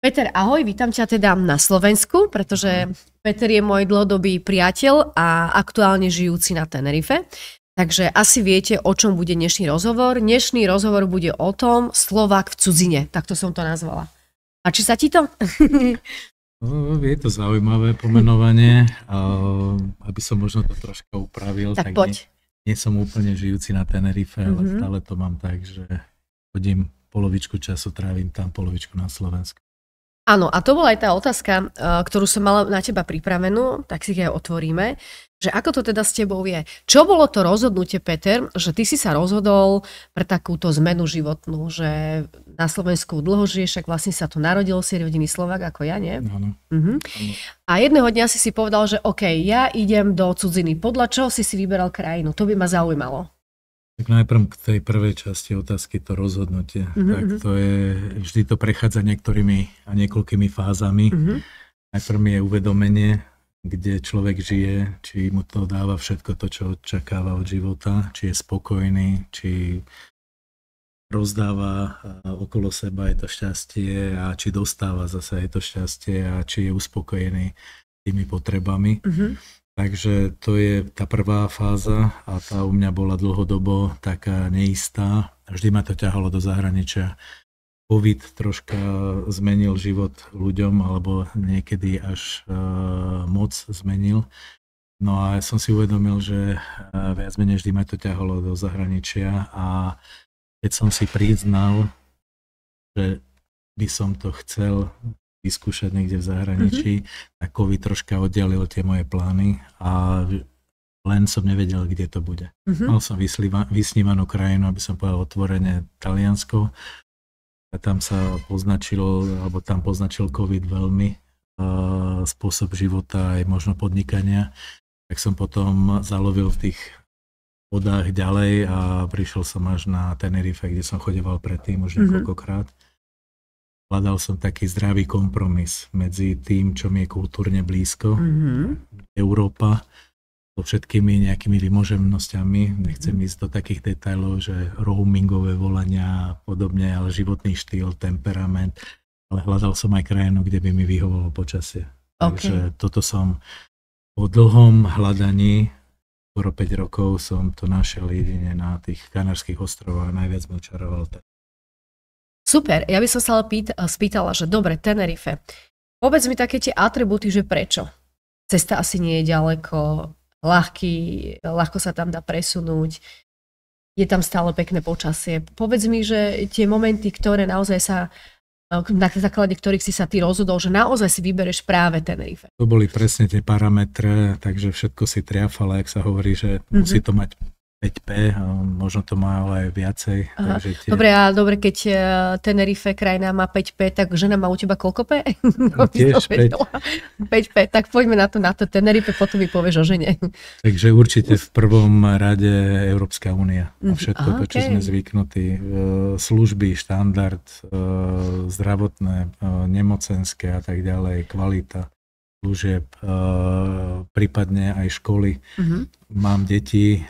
Peter, ahoj, vítam ťa teda na Slovensku, pretože Peter je môj dlhodobý priateľ a aktuálne žijúci na Tenerife. Takže asi viete, o čom bude dnešný rozhovor. Dnešný rozhovor bude o tom Slovák v cudzine, takto som to nazvala. Páči sa ti to? Je to zaujímavé pomenovanie, aby som možno to troška upravil. Tak poď. Nie som úplne žijúci na Tenerife, ale stále to mám tak, že chodím polovičku času, trávim tam, polovičku na Slovensku. Áno, a to bola aj tá otázka, ktorú som mala na teba pripravenú, tak si aj otvoríme, že ako to teda s tebou je. Čo bolo to rozhodnutie, Peter, že ty si sa rozhodol pre takúto zmenu životnú, že na Slovensku dlho žiješ, však vlastne sa tu narodil, si rodinný Slovák ako ja, nie? Áno. A jedného dňa si povedal, že OK, ja idem do cudziny. Podľa čoho si vyberal krajinu? To by ma zaujímalo. Tak najprv k tej prvej časti otázky, to rozhodnutie. Tak to je, vždy to prechádza niektorými a niekoľkými fázami. Najprv je uvedomenie, kde človek žije, či mu to dáva všetko to, čo očakáva od života, či je spokojný, či rozdáva okolo seba je to šťastie a či dostáva zase je to šťastie a či je uspokojený tými potrebami. Takže to je tá prvá fáza a tá u mňa bola dlhodobo taká neistá. Vždy ma to ťahalo do zahraničia. Covid troška zmenil život ľuďom, alebo niekedy až moc zmenil. No a ja som si uvedomil, že viac menej vždy ma to ťahalo do zahraničia a keď som si priznal, že by som to chcel vyskúšať niekde v zahraničí, tak COVID troška oddialil tie moje plány a len som nevedel, kde to bude. Mal som vysnívanú krajinu, aby som povedal otvorene, Taliansko. A tam sa tam poznačil COVID veľmi spôsob života aj možno podnikania. Tak som potom zalovil v tých vodách ďalej a prišiel som až na Tenerife, kde som chodeval predtým už niekoľkokrát. Hľadal som taký zdravý kompromis medzi tým, čo mi je kultúrne blízko. Európa so všetkými nejakými vymoženosťami. Nechcem ísť do takých detailov, že roamingové volania a podobne, ale životný štýl, temperament. Ale hľadal som aj krajinu, kde by mi vyhovovalo počasie. Takže toto som po dlhom hľadaní, skoro 5 rokov som to našiel jedine na tých Kanárskych ostrovoch a najviac mi očaroval ten. Super, ja by som sa spýtala, že dobre, Tenerife, povedz mi také tie atribúty, že prečo? Cesta asi nie je ďaleko, ľahko sa tam dá presunúť, je tam stále pekné počasie. Povedz mi, že tie momenty, ktoré naozaj na základe ktorých si sa ty rozhodol, že naozaj si vybereš práve Tenerife. To boli presne tie parametre, takže všetko si triafalo, jak sa hovorí, že musí to mať 5P, možno to má ale aj viacej. Takže Dobre, keď Tenerife krajina má 5P, tak žena má u teba koľko P? Tiež 5. 5P, tak poďme na to Tenerife, potom mi povieš o žene. Takže určite v prvom rade Európska únia. A všetko to, čo sme zvyknutí. Služby, štandard, zdravotné, nemocenské a tak ďalej, kvalita služieb, prípadne aj školy. Mám deti,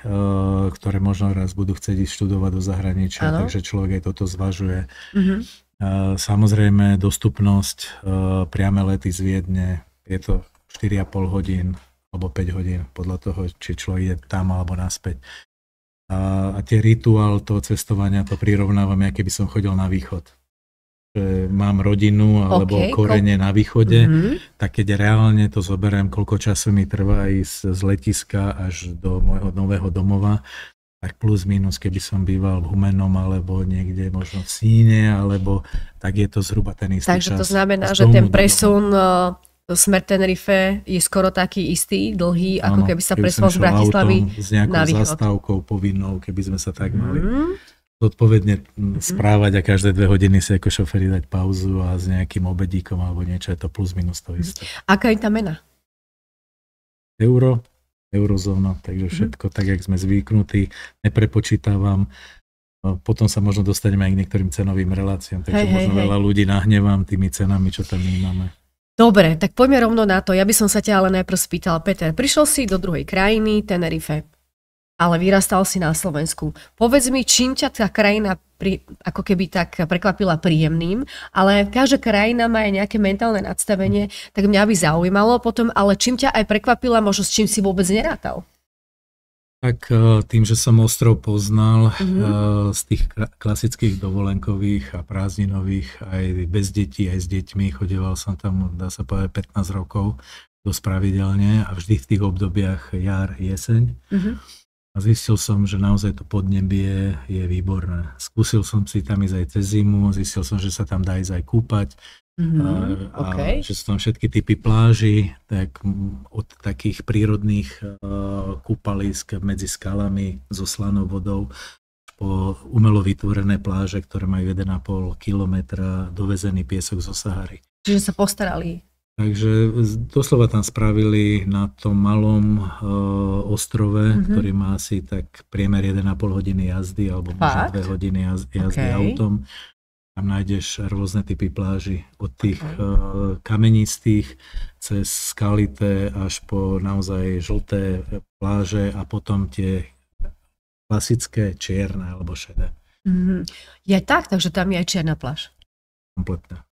ktoré možno raz budú chcieť ísť študovať do zahraničia, takže človek aj toto zvažuje. Samozrejme dostupnosť, priame lety z Viedne, je to 4,5 hodín alebo 5 hodín, podľa toho, či človek je tam alebo naspäť. A tie rituál toho cestovania to prirovnávam, aké by som chodil na východ. Že mám rodinu alebo korene na východe, tak keď reálne to zoberiem, koľko času mi trvá ísť z letiska až do môjho nového domova, tak plus minus, keby som býval v Humennom alebo niekde možno v Sníne, alebo tak je to zhruba ten istý čas. Takže to znamená, že ten presun smer Tenerife je skoro taký istý, dlhý, ako keby sa presunul z Bratislavy s nejakou zastávkou povinnou, keby sme sa tak mali zodpovedne správať a každé 2 hodiny si ako šoféri dať pauzu a s nejakým obedíkom alebo niečo, je to plus minus to isté. Aká je tá mena? Eurozóna, takže všetko tak, jak sme zvyknutí, neprepočítavam. Potom sa možno dostaneme aj k niektorým cenovým reláciám, takže možno veľa ľudí nahnevám tými cenami, čo tam máme. Dobre, tak poďme rovno na to. Ja by som sa ťa ale najprv spýtala, Peter, prišiel si do druhej krajiny, Tenerife. ale vyrastal si na Slovensku. Povedz mi, čím ťa tá krajina ako keby tak prekvapila príjemným, ale každá krajina má aj nejaké mentálne nadstavenie, tak mňa by zaujímalo potom, ale čím ťa aj prekvapila, možno s čím si vôbec nerátal? Tak tým, že som ostrov poznal z tých klasických dovolenkových a prázdninových, aj bez detí, aj s deťmi, chodieval som tam, dá sa povedať, 15 rokov dosť pravidelne a vždy v tých obdobiach jar, jeseň. A zistil som, že naozaj to podnebie je výborné. Skúsil som si tam ísť aj cez zimu, zistil som, že sa tam dá ísť aj kúpať. A že sú tam všetky typy pláží, tak od takých prírodných kúpalisk medzi skalami so slanou vodou po umelo vytvorené pláže, ktoré majú 1,5 kilometra dovezený piesok zo Sahary. Čiže sa postarali. Takže doslova tam spravili na tom malom ostrove, ktorý má asi tak priemer 1,5 hodiny jazdy alebo možno 2 hodiny jazdy autom. Tam nájdeš rôzne typy pláži, od tých kamenistých cez skalité až po naozaj žlté pláže a potom tie klasické čierne alebo šedé. Je tak, takže tam je aj čierna pláž. Kompletná.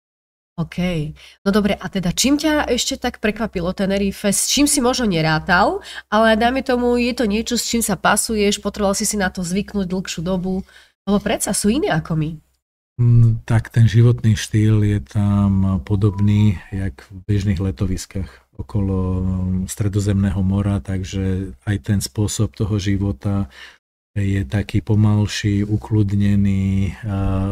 OK. No dobre, a teda čím ťa ešte tak prekvapilo Tenerife? S čím si možno nerátal, ale dajme tomu, je to niečo, s čím sa pasuješ, potreboval si na to zvyknúť dlhšiu dobu, lebo predsa sú iní ako my. Tak ten životný štýl je tam podobný, jak v bežných letoviskách okolo Stredozemného mora, takže aj ten spôsob toho života je taký pomalší, ukludnený.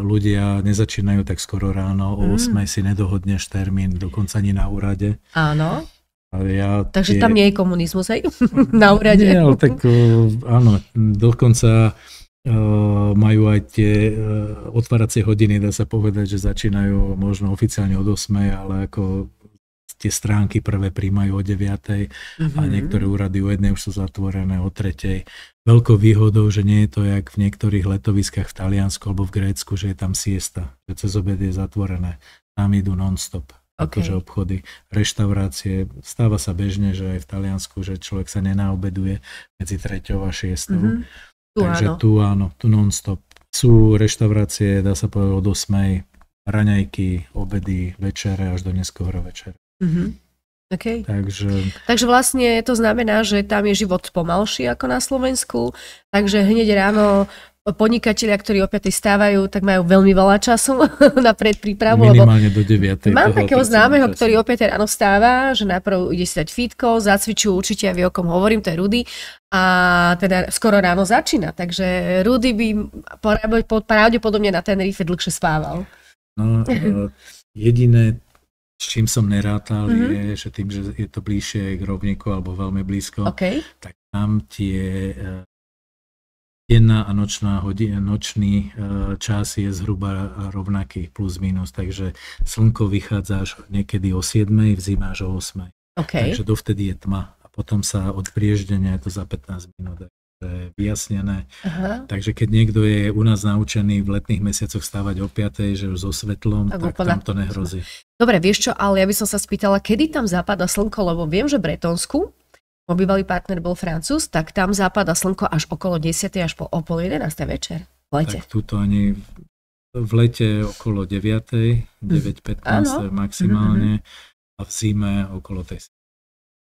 Ľudia nezačínajú tak skoro ráno, o 8 si nedohodneš termín, dokonca ani na úrade. Áno. Takže tam nie je komunizmus, hej? Na úrade. Nie, ale tak áno, dokonca majú aj tie otváracie hodiny, dá sa povedať, že začínajú možno oficiálne od 8, ale ako tie stránky prvé príjmajú o 9 a niektoré úrady o 1 už sú zatvorené o 3. Veľkou výhodou, že nie je to jak v niektorých letoviskách v Taliansku alebo v Grécku, že je tam siesta, že cez obed je zatvorené. Tam idú non-stop, akože obchody, reštaurácie. Stáva sa bežne, že aj v Taliansku, že človek sa nenaobeduje medzi 3 a 6. Takže tu áno, tu non-stop. Sú reštaurácie, dá sa povedať, od 8, raňajky, obedy, večere až do neskôr večera. Okay. Takže vlastne to znamená, že tam je život pomalší ako na Slovensku, takže hneď ráno podnikatelia, ktorí o 5 stávajú, tak majú veľmi veľa času na predprípravu. Minimálne do 9. Mám takého známeho, ktorý o 5 ráno stáva, že najprv ide si dať fitko, zacvičujú určite, a vie, o kom hovorím, to je Rudy, a teda skoro ráno začína, takže Rudy by pravdepodobne na Tenerife dlhšie spával. No, jediné, s čím som nerátal, je, že tým, že je to bližšie k rovníku alebo veľmi blízko, tak tam tie denná a nočný čas je zhruba rovnaký, plus minus, takže slnko vychádza až niekedy o 7, v zime až o 8. Takže dovtedy je tma a potom sa od prieždenia je to za 15 minút. Vyjasnené. Takže keď niekto je u nás naučený v letných mesiacoch stávať o 5, že už so svetlom, tak tam to nehrozí. Dobre, vieš čo, ale ja by som sa spýtala, kedy tam zapadá slnko, lebo viem, že v Bretonsku, môj bývalý partner bol Francúz, tak tam zapadá slnko až okolo 10, až o pol 11 večer v lete. Tak tuto ani v lete okolo 9, 9:15 maximálne a v zime okolo tej.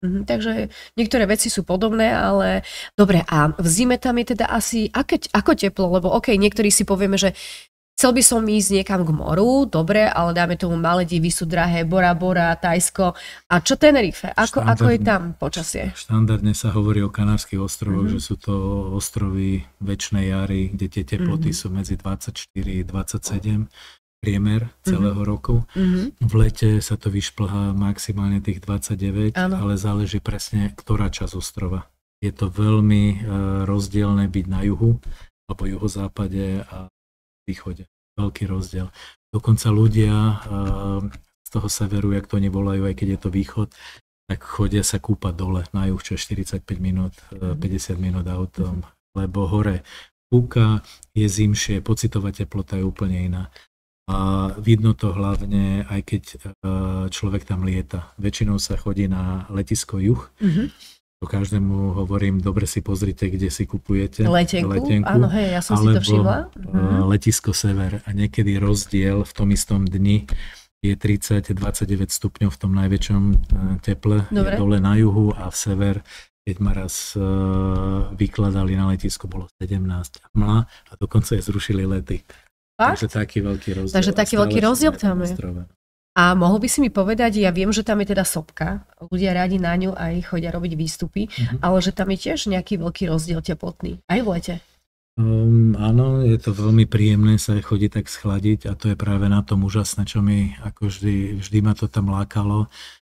Takže niektoré veci sú podobné, ale dobre, a v zime tam je teda asi ako teplo, lebo niektorí si povieme, že chcel by som ísť niekam k moru, dobre, ale dáme tomu Maledivy sú drahé, Bora Bora, Tajsko. A čo Tenerife? Ako je tam počasie? Štandardne sa hovorí o Kanárskych ostrovoch, že sú to ostrovy večnej jary, kde tie teploty sú medzi 24 a 27. priemer celého roku. V lete sa to vyšplhá maximálne tých 29, ale záleží presne, ktorá časť ostrova. Je to veľmi rozdielne byť na juhu, alebo juhozápade a východe. Veľký rozdiel. Dokonca ľudia z toho severu, jak to oni volajú, aj keď je to východ, tak chodia sa kúpať dole na juh, čo je 45 minút, 50 minút autom, lebo hore fúka, je zimšie, pocitová teplota je úplne iná. A vidno to hlavne, aj keď človek tam lieta. Väčšinou sa chodí na letisko juh. To každému hovorím, dobre si pozrite, kde si kupujete letenku. Áno, hej, ja som si to všimla. Letisko Sever a niekedy rozdiel v tom istom dni je 30-29 stupňov v tom najväčšom teple. Je dole na juhu a v sever, keď ma raz vykladali na letisku, bolo 17 tma a dokonca aj zrušili lety. Takže taký veľký rozdiel. Takže taký veľký rozdiel tam je. A mohol by si mi povedať, ja viem, že tam je teda sopka, ľudia rádi na ňu aj chodia robiť výstupy, ale že tam je tiež nejaký veľký rozdiel teplotný, aj v lete. Áno, je to veľmi príjemné sa chodiť tak schladiť a to je práve na tom úžasné, čo mi ako vždy ma to tam lákalo.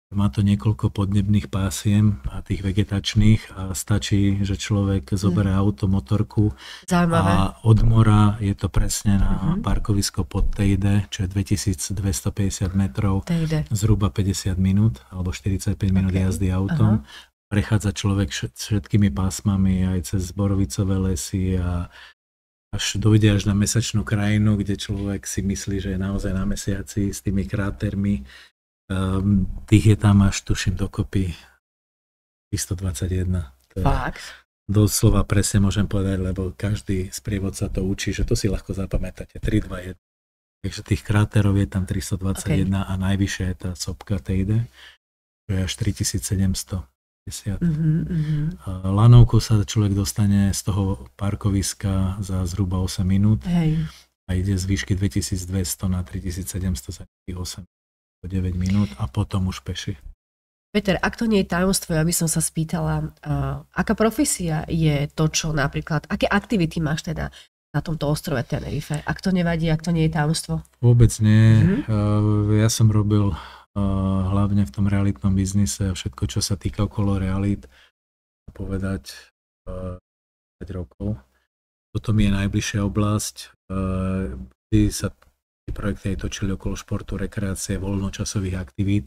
Má to niekoľko podnebných pásiem a tých vegetačných a stačí, že človek zoberie auto, motorku. Zaujímavé. A od mora je to presne na parkovisko pod Tejde, čo je 2250 metrov, zhruba 50 minút alebo 45 minút jazdy autom. Prechádza človek všetkými pásmami aj cez borovicové lesy a až dojde až na mesačnú krajinu, kde človek si myslí, že je naozaj na mesiaci s tými krátermi. Tých je tam až tuším dokopy 321. Fakt? Doslova presne môžem povedať, lebo každý sprievodca to učí, že to si ľahko zapamätáte. 3, 2, 1. Takže tých kráterov je tam 321 a najvyššia je tá sopka Tejde, čo je až 3750. Lanovkou sa človek dostane z toho parkoviska za zhruba 8 minút a ide z výšky 2200 na 3700 za 8 9 minút a potom už peši. Peter, ak to nie je tajomstvo, ja by som sa spýtala, aká profesia je to, čo napríklad, aké aktivity máš teda na tomto ostrove Tenerife? Ak to nevadí, ak to nie je tajomstvo? Vôbec nie. Ja som robil hlavne v tom realitnom biznise a všetko, čo sa týka okolo realít, povedať 5 rokov. Toto mi je najbližšia oblasť. Vždy sa projekty aj točili okolo športu, rekreácie, voľnočasových aktivít.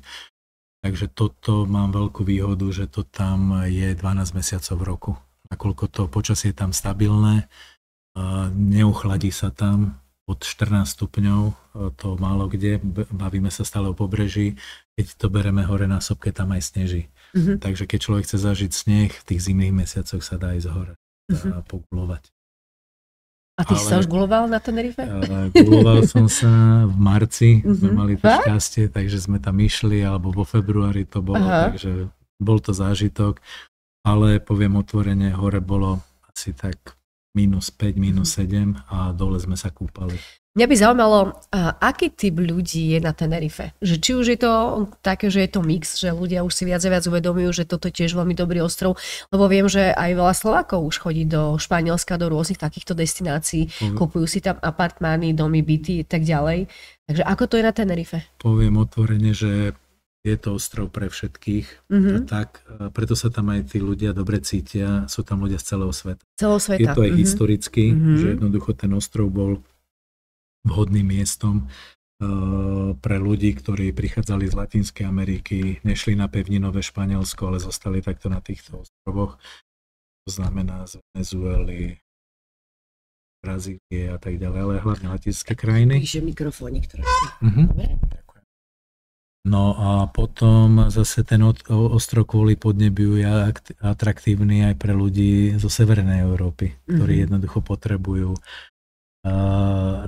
Takže toto mám veľkú výhodu, že to tam je 12 mesiacov v roku. Nakoľko to počasie je tam stabilné, neuchladí sa tam pod 14 stupňov, to málo kde, bavíme sa stále o pobreží, keď to bereme hore na sopke, tam aj sneží. Takže keď človek chce zažiť sneh, v tých zimných mesiacoch sa dá ísť hore a pogulovať. A ty si sa už guloval na Tenerife? Guloval som sa v marci, sme mali to šťastie, takže sme tam išli, alebo vo februári to bolo, takže bol to zážitok, ale poviem otvorene, hore bolo asi tak -5, -7 a dole sme sa kúpali. Mňa by zaujímalo, aký typ ľudí je na Tenerife? Že či už je to také, že je to mix, že ľudia už si viac a viac uvedomujú, že toto je tiež veľmi dobrý ostrov, lebo viem, že aj veľa Slovákov už chodí do Španielska, do rôznych takýchto destinácií, kupujú si tam apartmány, domy, byty a tak ďalej. Takže ako to je na Tenerife? Poviem otvorene, že je to ostrov pre všetkých. A tak, preto sa tam aj tí ľudia dobre cítia, sú tam ľudia z celého sveta. Je to aj historicky, že jednoducho ten ostrov bol vhodným miestom pre ľudí, ktorí prichádzali z Latinskej Ameriky, nešli na pevninové Španielsko, ale zostali takto na týchto ostrovoch. To znamená z Venezuely, Brazílie a tak ďalej, ale hlavne latinské krajiny. Píše mikrofónik trošku. No a potom zase ten ostrov kvôli podnebiu je atraktívny aj pre ľudí zo Severnej Európy, ktorí jednoducho potrebujú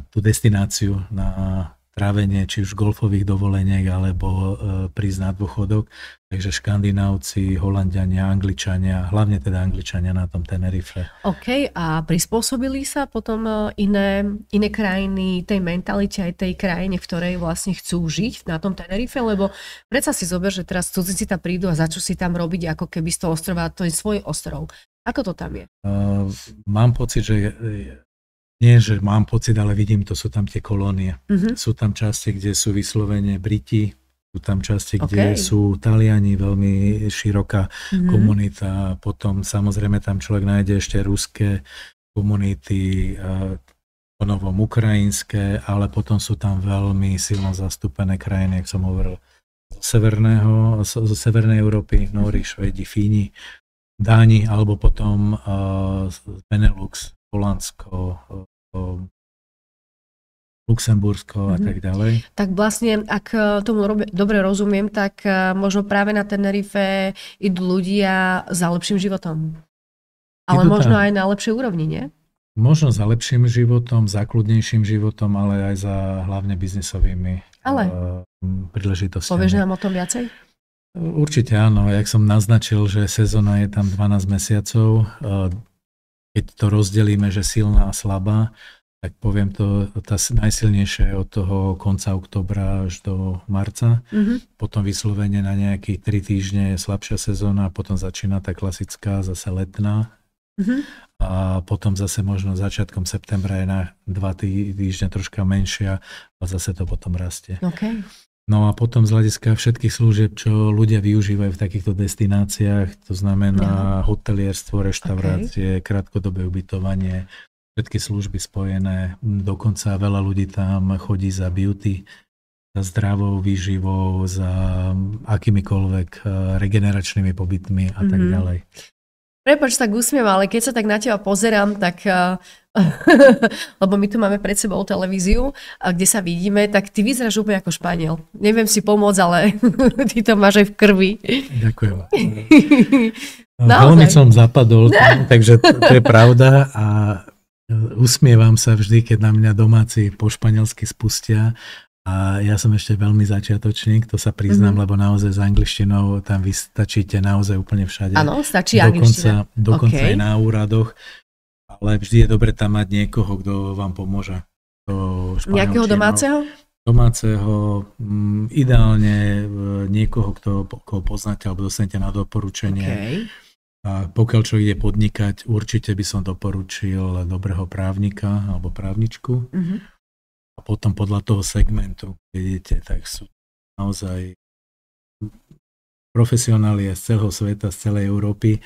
tú destináciu na trávenie či už golfových dovoleniek alebo prísť na dôchodok. Takže Škandinávci, Holanďania, Angličania, hlavne teda Angličania na tom Tenerife. OK, a prispôsobili sa potom iné krajiny tej mentalite aj tej krajine, v ktorej vlastne chcú žiť na tom Tenerife, lebo predsa si zober, že teraz cudzinci tam prídu a začnú si tam robiť ako keby z toho ostrova, to je svoj ostrov. Ako to tam je? Mám pocit, že nie, že mám pocit, ale vidím, to sú tam tie kolónie. Sú tam časti, kde sú vyslovene Briti, sú tam časti, kde sú Taliani, veľmi široká komunita. Potom samozrejme tam človek nájde ešte ruské komunity, ponovom ukrajinské, ale potom sú tam veľmi silno zastúpené krajiny, jak som hovoril, zo Severnej Európy, Nóri, Švédi, Fíni, Dáni, alebo potom Benelux, Holandsko, Luxembursko a tak ďalej. Tak vlastne, ak tomu dobre rozumiem, tak možno práve na Tenerife idú ľudia za lepším životom. Ale možno aj na lepšej úrovni, nie? Možno za lepším životom, za kľudnejším životom, ale aj za hlavne biznisovými príležitostiami. Povieš nám o tom viacej? Určite áno. Jak som naznačil, že sezóna je tam 12 mesiacov. Keď to rozdelíme, že silná a slabá, tak poviem to, tá najsilnejšia je od toho konca októbra až do marca. Potom vyslovene na nejakých 3 týždne je slabšia sezóna a potom začína tá klasická zase letná. A potom zase možno začiatkom septembra je na 2 týždne troška menšia a zase to potom rastie. Okay. No a potom z hľadiska všetkých služieb, čo ľudia využívajú v takýchto destináciách, to znamená hotelierstvo, reštaurácie, krátkodobé ubytovanie, všetky služby spojené, dokonca veľa ľudí tam chodí za beauty, za zdravou výživou, za akýmikoľvek regeneračnými pobytmi a tak ďalej. Prepáč, tak usmievam, ale keď sa tak na teba pozerám, tak lebo my tu máme pred sebou televíziu, kde sa vidíme, tak ty vyzeráš úplne ako Španiel. Neviem si pomôcť, ale ty to máš aj v krvi. Ďakujem. Veľmi som zapadol, takže to je pravda a usmievam sa vždy, keď na mňa domáci po španielsky spustia a ja som ešte veľmi začiatočník, to sa priznám, lebo naozaj s angličtinou tam vystačíte naozaj úplne všade. Áno, stačí angličtina. Dokonca aj na úradoch, ale vždy je dobre tam mať niekoho, kto vám pomôže. Nejakého domáceho? Domáceho, ideálne niekoho, koho poznáte alebo dostanete na doporučenie. Okay. A pokiaľ človek ide podnikať, určite by som doporučil dobrého právnika alebo právničku. A potom podľa toho segmentu, keď idete, tak sú naozaj profesionáli z celého sveta, z celej Európy,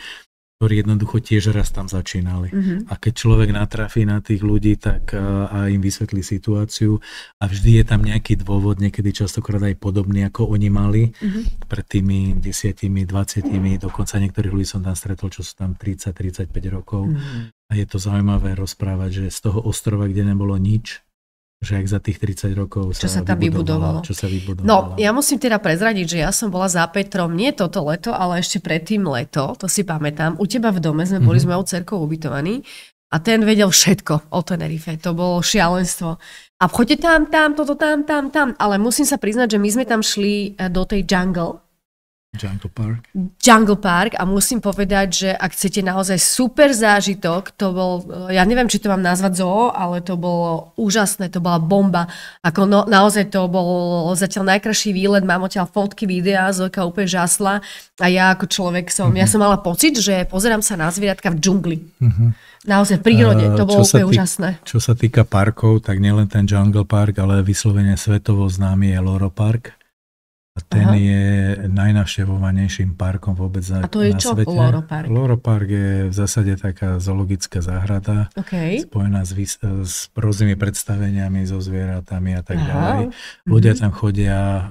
ktorí jednoducho tiež raz tam začínali. A keď človek natrafí na tých ľudí, tak a im vysvetlí situáciu a vždy je tam nejaký dôvod, niekedy častokrát aj podobný, ako oni mali pred tými 10, 20, dokonca niektorých ľudí som tam stretol, čo sú tam 30-35 rokov. A je to zaujímavé rozprávať, že z toho ostrova, kde nebolo nič, že ak za tých 30 rokov čo sa tam vybudovalo. No, ja musím teda prezradiť, že ja som bola za Petrom nie toto leto, ale ešte predtým leto, to si pamätám. U teba v dome sme boli s mojou dcerkou ubytovaní a ten vedel všetko o Tenerife. To bolo šialenstvo. A chodte tam, toto, tam. Ale musím sa priznať, že my sme tam šli do tej Jungle Park a musím povedať, že ak chcete naozaj super zážitok, to bol, ja neviem, či to mám nazvať zoo, ale to bolo úžasné, to bola bomba. Ako naozaj to bol zatiaľ najkrajší výlet, mám odtiaľ fotky, videá, Zojka úplne žasla a ja ako človek ja som mala pocit, že pozerám sa na zvieratka v džungli. Naozaj v prírode, to bolo úplne úžasné. Čo sa týka parkov, tak nielen ten Jungle Park, ale vyslovene svetovo známy je Loro Park. A ten je najnavštevovanejším parkom vôbec na svete. A to je čo? Loro Park? Loro Park je v zásade taká zoologická záhrada, spojená s rôznymi predstaveniami so zvieratami a tak ďalej. Ľudia tam chodia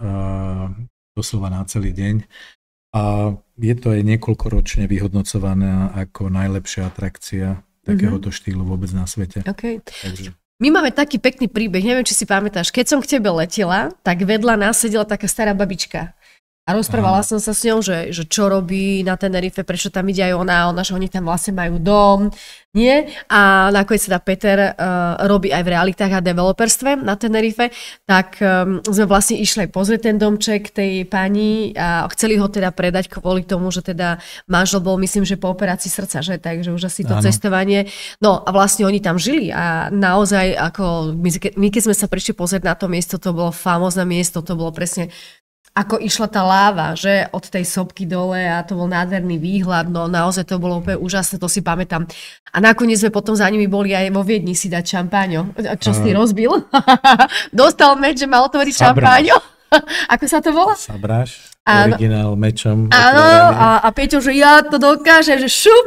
doslova na celý deň. A je to aj niekoľkoročne vyhodnocované ako najlepšia atrakcia takéhoto štýlu vôbec na svete. Takže... My máme taký pekný príbeh, neviem, či si pamätáš. Keď som k tebe letela, tak vedľa nás sedela taká stará babička. A rozprávala som sa s ňou, že čo robí na Tenerife, prečo tam ide aj ona, že oni tam vlastne majú dom, nie? A nakoniec teda Peter robí aj v realitách a developerstve na Tenerife, tak sme vlastne išli pozrieť ten domček tej pani a chceli ho teda predať kvôli tomu, že teda manžel bol, myslím, že po operácii srdca, že? Takže už asi to cestovanie. No a vlastne oni tam žili a naozaj, ako my keď sme sa prišli pozrieť na to miesto, to bolo famózne miesto, to bolo presne ako išla tá láva, že od tej sopky dole a to bol nádherný výhľad, no naozaj to bolo úplne úžasné, to si pamätám. A nakoniec sme potom za nimi boli aj vo Viedni si dať šampáňo. Čo si rozbil? Dostal meč, že mal otvoriť šampáňo. Ako sa to volá? Sabráš, originál mečom. Áno, a Peťo, že ja to dokážem, že šup,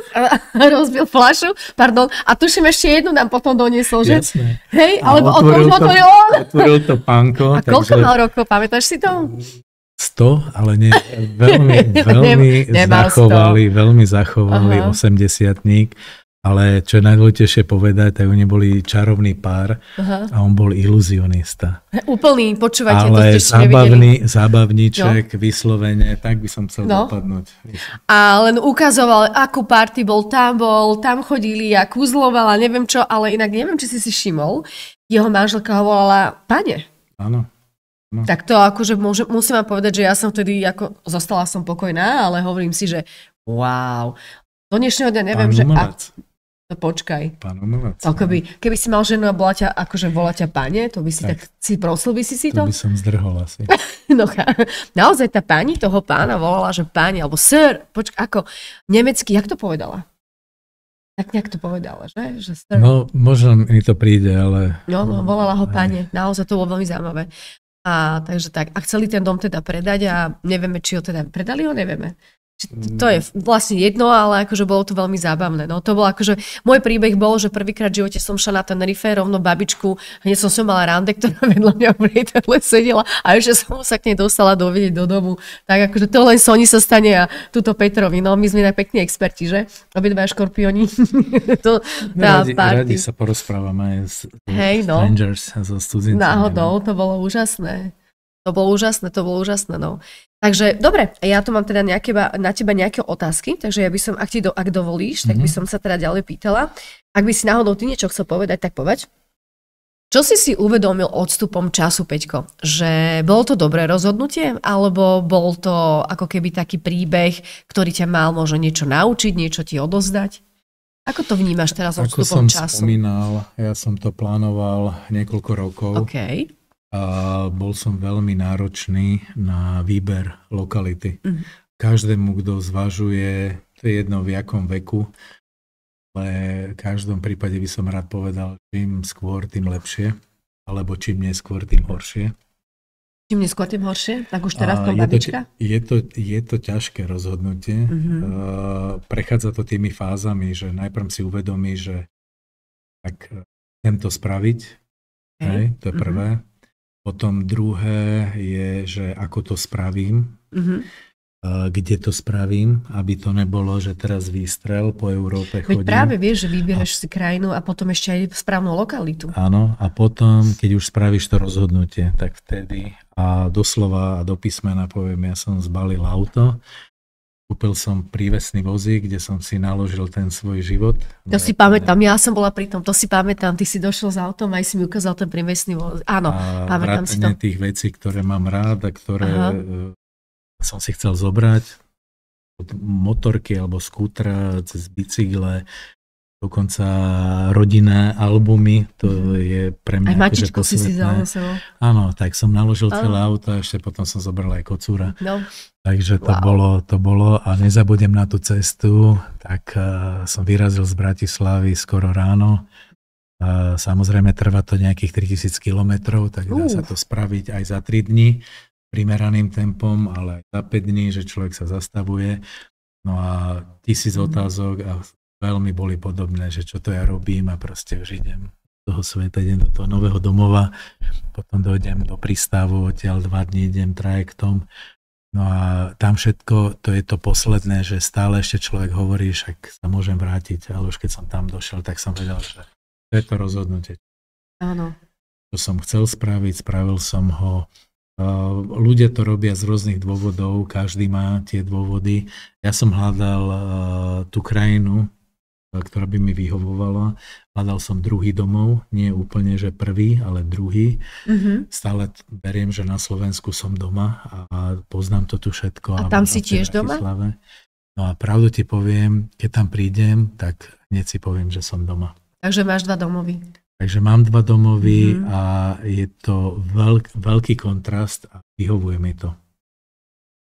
rozbil fľašu, pardon, a tuším ešte jednu nám potom doniesol, že? Jasné. Hej, alebo otvoril on. Otvoril to pánko. A koľko mal rokov, pamätáš si to? 100, ale nie, veľmi zachovali 80-tník. Ale čo je najdôležitejšie povedať, tak oni boli čarovný pár a on bol iluzionista. Úplný, počúvajte, ale to ste ešte zábavníček, vyslovene, tak by som chcel dopadnúť. A len ukazoval, akú party bol, tam chodili a kúzloval a neviem čo, ale inak neviem, či si všimol, jeho manželka ho volala pane. Áno. No. Tak to akože musím vám povedať, že ja som vtedy, zostala som pokojná, ale hovorím si, že wow, do dnešného dňa neviem, že... No počkaj. Pán umelec. Keby si mal ženu a volá ťa pane, to by si tak si prosil by si to? To by som zdrhol asi. No, naozaj tá pani toho pána volala, že páni, alebo sir, ako nemecky, jak to povedala? Tak nejak to povedala, že? Sir. No, možno mi to príde, ale... No, volala ho pane, naozaj to bolo veľmi zaujímavé. A takže tak, a chceli ten dom teda predať a nevieme, či ho teda predali, nevieme. To je vlastne jedno, ale akože bolo to veľmi zábavné. No to bolo akože, môj príbeh bol, že prvýkrát v živote som šla na Tenerife, rovno babičku, hneď som mala rande, ktorá vedľa mňa v lietadle sedela a ešte som sa k nej dostala dovedieť do domu. Tak akože to len Soni sa stane a tuto Petrovi, no my sme tak pekní experti, že? Obidva škorpióni. Radi sa porozprávame s strangers, so cudzincami. Náhodou, to bolo úžasné. To bolo úžasné, no. Takže, dobre, ja tu mám teda na teba nejaké otázky, takže ja by som, ak dovolíš, tak by som sa teda ďalej pýtala. Ak by si náhodou ty niečo chcel povedať, tak povedz. Čo si uvedomil odstupom času, Peťko? Že bolo to dobré rozhodnutie, alebo bol to ako keby taký príbeh, ktorý ťa mal možno niečo naučiť, niečo ti odozdať? Ako to vnímaš teraz odstupom času? Ako som spomínal, ja som to plánoval niekoľko rokov. OK. A bol som veľmi náročný na výber lokality. Každému, kto zvažuje, to je jedno v jakom veku, ale v každom prípade by som rád povedal, čím skôr, tým lepšie, alebo čím neskôr, tým horšie. Čím neskôr, tým horšie? Tak už teraz to babička? Je to ťažké rozhodnutie. Prechádza to tými fázami, že najprv si uvedomí, že tak chcem to spraviť. Hej, to je prvé. Potom druhé je, že ako to spravím, kde to spravím, aby to nebolo, že teraz výstrel po Európe chodím. Veď práve vieš, že vybieraš si krajinu a potom ešte aj správnu lokalitu. Áno, a potom, keď už spravíš to rozhodnutie, tak vtedy a doslova a do písmena poviem, ja som zbalil auto, kúpil som prívesný vozík, kde som si naložil ten svoj život. To si pamätám, ja som bola pri tom, to si pamätám, ty si došiel s autom a aj si mi ukázal ten prívesný vozík. Áno, pamätám si to. Tých vecí, ktoré mám rád a ktoré som si chcel zobrať, od motorky alebo skútra, cez bicykle, dokonca rodinné albumy, to je pre mňa aj mačičku si vzal so sebou. Áno, tak som naložil celé auto a ešte potom som zobral aj kocúra. No. Takže to bolo a nezabudem na tú cestu, tak som vyrazil z Bratislavy skoro ráno. Samozrejme trvá to nejakých 3000 kilometrov, tak dá sa to spraviť aj za 3 dní primeraným tempom, ale aj za 5 dní, že človek sa zastavuje. No a 1000 otázok a veľmi boli podobné, že čo to ja robím a proste už idem do toho sveta, idem do toho nového domova, potom dojdem do prístavu, odtiaľ 2 dní idem trajektom. No a tam všetko, to je to posledné, že stále ešte človek hovorí, však sa môžem vrátiť, ale už keď som tam došiel, tak som vedel, že to je to rozhodnutie. Áno. Čo som chcel spraviť, spravil som ho. Ľudia to robia z rôznych dôvodov, každý má tie dôvody. Ja som hľadal tú krajinu, ktorá by mi vyhovovala. Hľadal som druhý domov, nie úplne, že prvý, ale druhý. Stále beriem, že na Slovensku som doma a poznám to tu všetko. A tam si tiež doma? No a pravdu ti poviem, keď tam prídem, tak hneď si poviem, že som doma. Takže máš 2 domovy. Takže mám 2 domovy a je to veľký kontrast a vyhovuje mi to.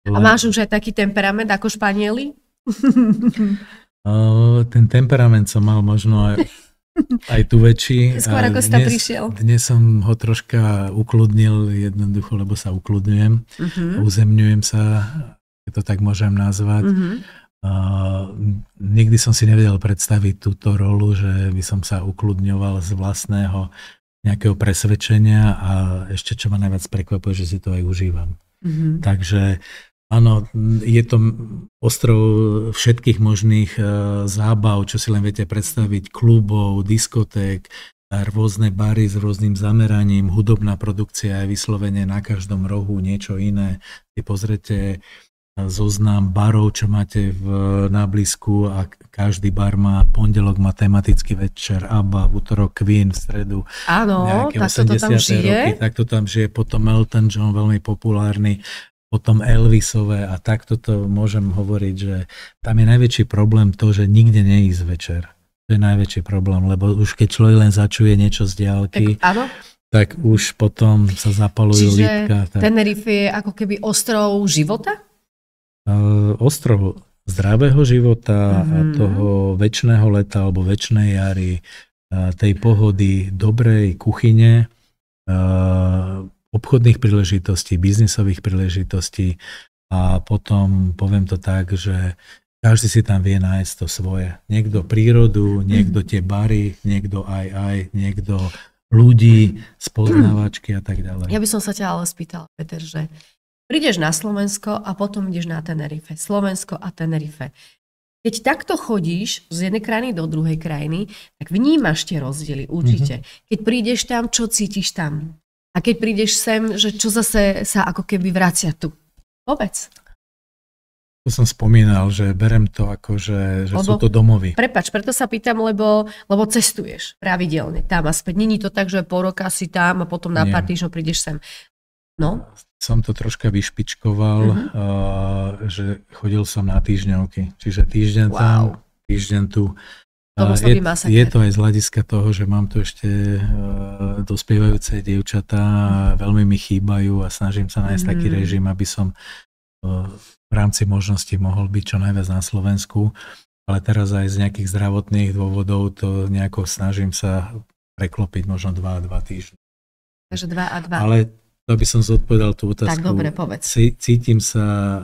A máš už aj taký temperament ako Španieli? Ten temperament som mal možno aj tu väčší. Skôr ako si tam prišiel. Dnes som ho troška ukludnil jednoducho, lebo sa ukludňujem. Uzemňujem sa, keď to tak môžem nazvať. Nikdy som si nevedel predstaviť túto rolu, že by som sa ukludňoval z vlastného nejakého presvedčenia a ešte čo ma najviac prekvapuje, že si to aj užívam. Takže Áno, je to ostrov všetkých možných zábav, čo si len viete predstaviť, klubov, diskoték, rôzne bary s rôznym zameraním, hudobná produkcia je vyslovene na každom rohu niečo iné. Si pozrite zoznam barov, čo máte na blízku a každý bar má pondelok má tematický večer, ABBA, v útorok Queen, v stredu áno, nejaké tak to tam žije. roky, tak to tam žije, potom Elton John, veľmi populárny, potom Elvisové a takto to môžem hovoriť, že tam je najväčší problém to, že nikde neísť večer. To je najväčší problém, lebo už keď človek len začuje niečo z diaľky, tak už potom sa zapalujú lítka. Čiže Tenerife je ako keby ostrov života? Ostrov zdravého života a toho večného leta alebo večnej jary, tej pohody, dobrej kuchyne, obchodných príležitostí, biznisových príležitostí a potom poviem to tak, že každý si tam vie nájsť to svoje. Niekto prírodu, niekto tie bary, niekto aj, niekto ľudí, spoznávačky a tak ďalej. Ja by som sa ťa ale spýtala, Peter, že prídeš na Slovensko a potom ideš na Tenerife. Slovensko a Tenerife. Keď takto chodíš z jednej krajiny do druhej krajiny, tak vnímaš tie rozdiely určite. Keď prídeš tam, čo cítiš tam? A keď prídeš sem, že čo zase sa ako keby vracia tu? Povedz. To som spomínal, že berem to ako, že sú to domovy. Prepáč, preto sa pýtam, lebo cestuješ pravidelne tam a späť. Není to tak, že pol roka si tam a potom na pár týždňov prídeš sem. No? Som to troška vyšpičkoval, že chodil som na týždňovky. Čiže týždeň tam, týždeň tu. Je to aj z hľadiska toho, že mám tu ešte dospievajúce dievčatá a veľmi mi chýbajú a snažím sa nájsť taký režim, aby som v rámci možností mohol byť čo najviac na Slovensku. Ale teraz aj z nejakých zdravotných dôvodov to nejako snažím sa preklopiť možno 2 týždne. Takže 2 a 2. Ale to by som zodpovedal tú otázku. Tak dobre, povedz. Cítim sa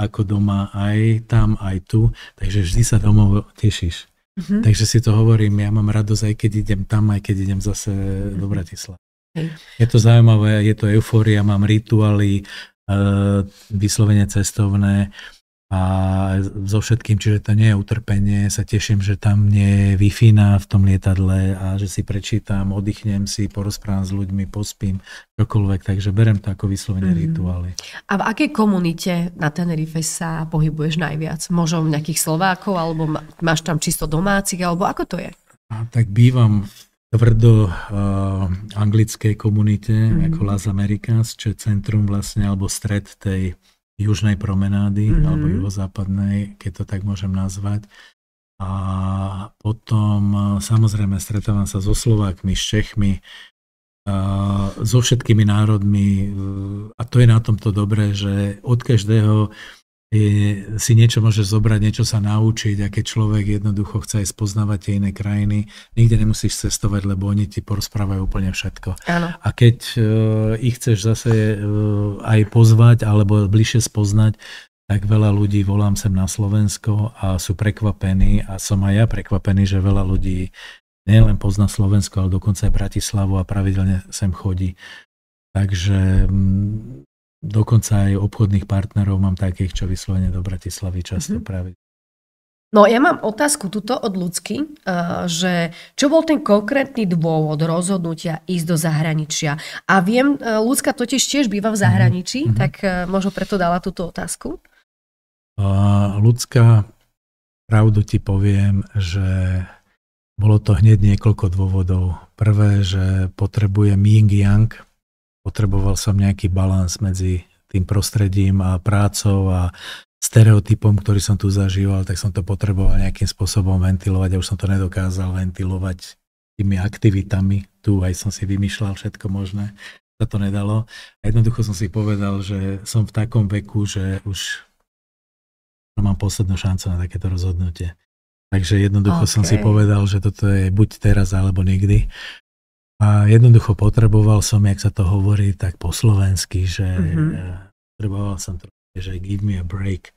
ako doma aj tam, aj tu, takže vždy sa domov tešíš. Takže si to hovorím, ja mám radosť aj keď idem tam, aj keď idem zase do Bratislavy. Je to zaujímavé, je to eufória, mám rituály, vyslovene cestovné a so všetkým, čiže to nie je utrpenie, sa teším, že tam nie je Wi-Fi v tom lietadle a že si prečítam, oddychnem si, porozprávam s ľuďmi, pospím, čokoľvek, takže berem to ako vyslovene rituály. A v akej komunite na Tenerife sa pohybuješ najviac? Možno nejakých Slovákov, alebo máš tam čisto domácich, alebo ako to je? Tak bývam v tvrdo anglickej komunite, ako Las Americas, čo je centrum vlastne, alebo stred tej južnej promenády, alebo juhozápadnej, keď to tak môžem nazvať. A potom samozrejme stretávam sa so Slovákmi, s Čechmi, so všetkými národmi a to je na tomto dobré, že od každého si niečo môže zobrať, niečo sa naučiť a keď človek jednoducho chce aj spoznávať tie iné krajiny, nikde nemusíš cestovať, lebo oni ti porozprávajú úplne všetko. Áno. A keď ich chceš zase aj pozvať alebo bližšie spoznať, tak veľa ľudí volám sem na Slovensko a sú prekvapení a som aj ja prekvapený, že veľa ľudí nielen pozná Slovensko, ale dokonca aj Bratislavu a pravidelne sem chodí. Takže dokonca aj obchodných partnerov mám takých, čo vyslovene do Bratislavy často pravidelne. No ja mám otázku tuto od Ľudsky, že čo bol ten konkrétny dôvod rozhodnutia ísť do zahraničia? A viem, Ľudská totiž tiež býva v zahraničí, tak možno preto dala túto otázku. Ľudská, pravdu ti poviem, že bolo to hneď niekoľko dôvodov. Prvé, že potrebujem yin-yang, potreboval som nejaký balans medzi tým prostredím a prácou a stereotypom, ktorý som tu zažíval, tak som to potreboval nejakým spôsobom ventilovať a už som to nedokázal ventilovať tými aktivitami. Tu aj som si vymýšľal všetko možné, sa to nedalo. A jednoducho som si povedal, že som v takom veku, že už mám poslednú šancu na takéto rozhodnutie. Takže jednoducho som si povedal, že toto je buď teraz alebo nikdy. A jednoducho potreboval som, jak sa to hovorí, tak po slovensky, že potreboval som to, že give me a break.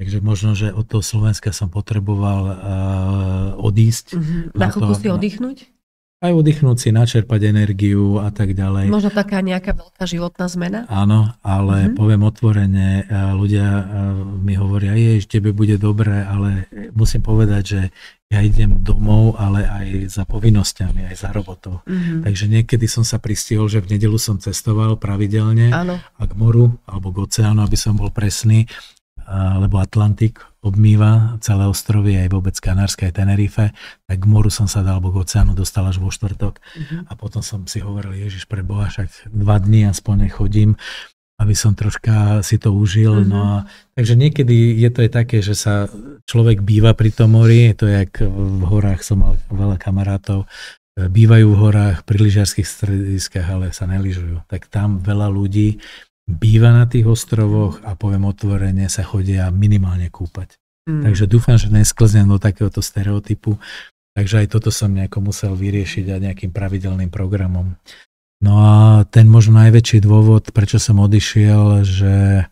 Takže možno, že od toho Slovenska som potreboval odísť. Na chvíľku si oddychnúť? aj oddychnúť si, načerpať energiu a tak ďalej. Možno taká nejaká veľká životná zmena? Áno, ale poviem otvorene, ľudia mi hovoria, tebe bude dobre, ale musím povedať, že ja idem domov, ale aj za povinnosťami, aj za robotou. Takže niekedy som sa pristihol, že v nedeľu som cestoval pravidelne a k moru alebo k oceánu, aby som bol presný, lebo Atlantik obmýva celé ostrovy, aj vôbec Kanárske, aj Tenerife, tak k moru som sa dal, alebo k oceánu dostal až vo štvrtok. A potom som si hovoril, Ježiš, pre Boha, však 2 dní aspoň chodím, aby som troška si to užil. No a, takže niekedy je to aj také, že sa človek býva pri tom mori, to je jak v horách, som mal veľa kamarátov, bývajú v horách pri lyžiarskych strediskách, ale sa nelyžujú. Tak tam veľa ľudí býva na tých ostrovoch a poviem otvorene, sa chodia minimálne kúpať. Takže dúfam, že nesklznem do takéhoto stereotypu. Takže aj toto som nejako musel vyriešiť a nejakým pravidelným programom. No a ten možno najväčší dôvod, prečo som odišiel, že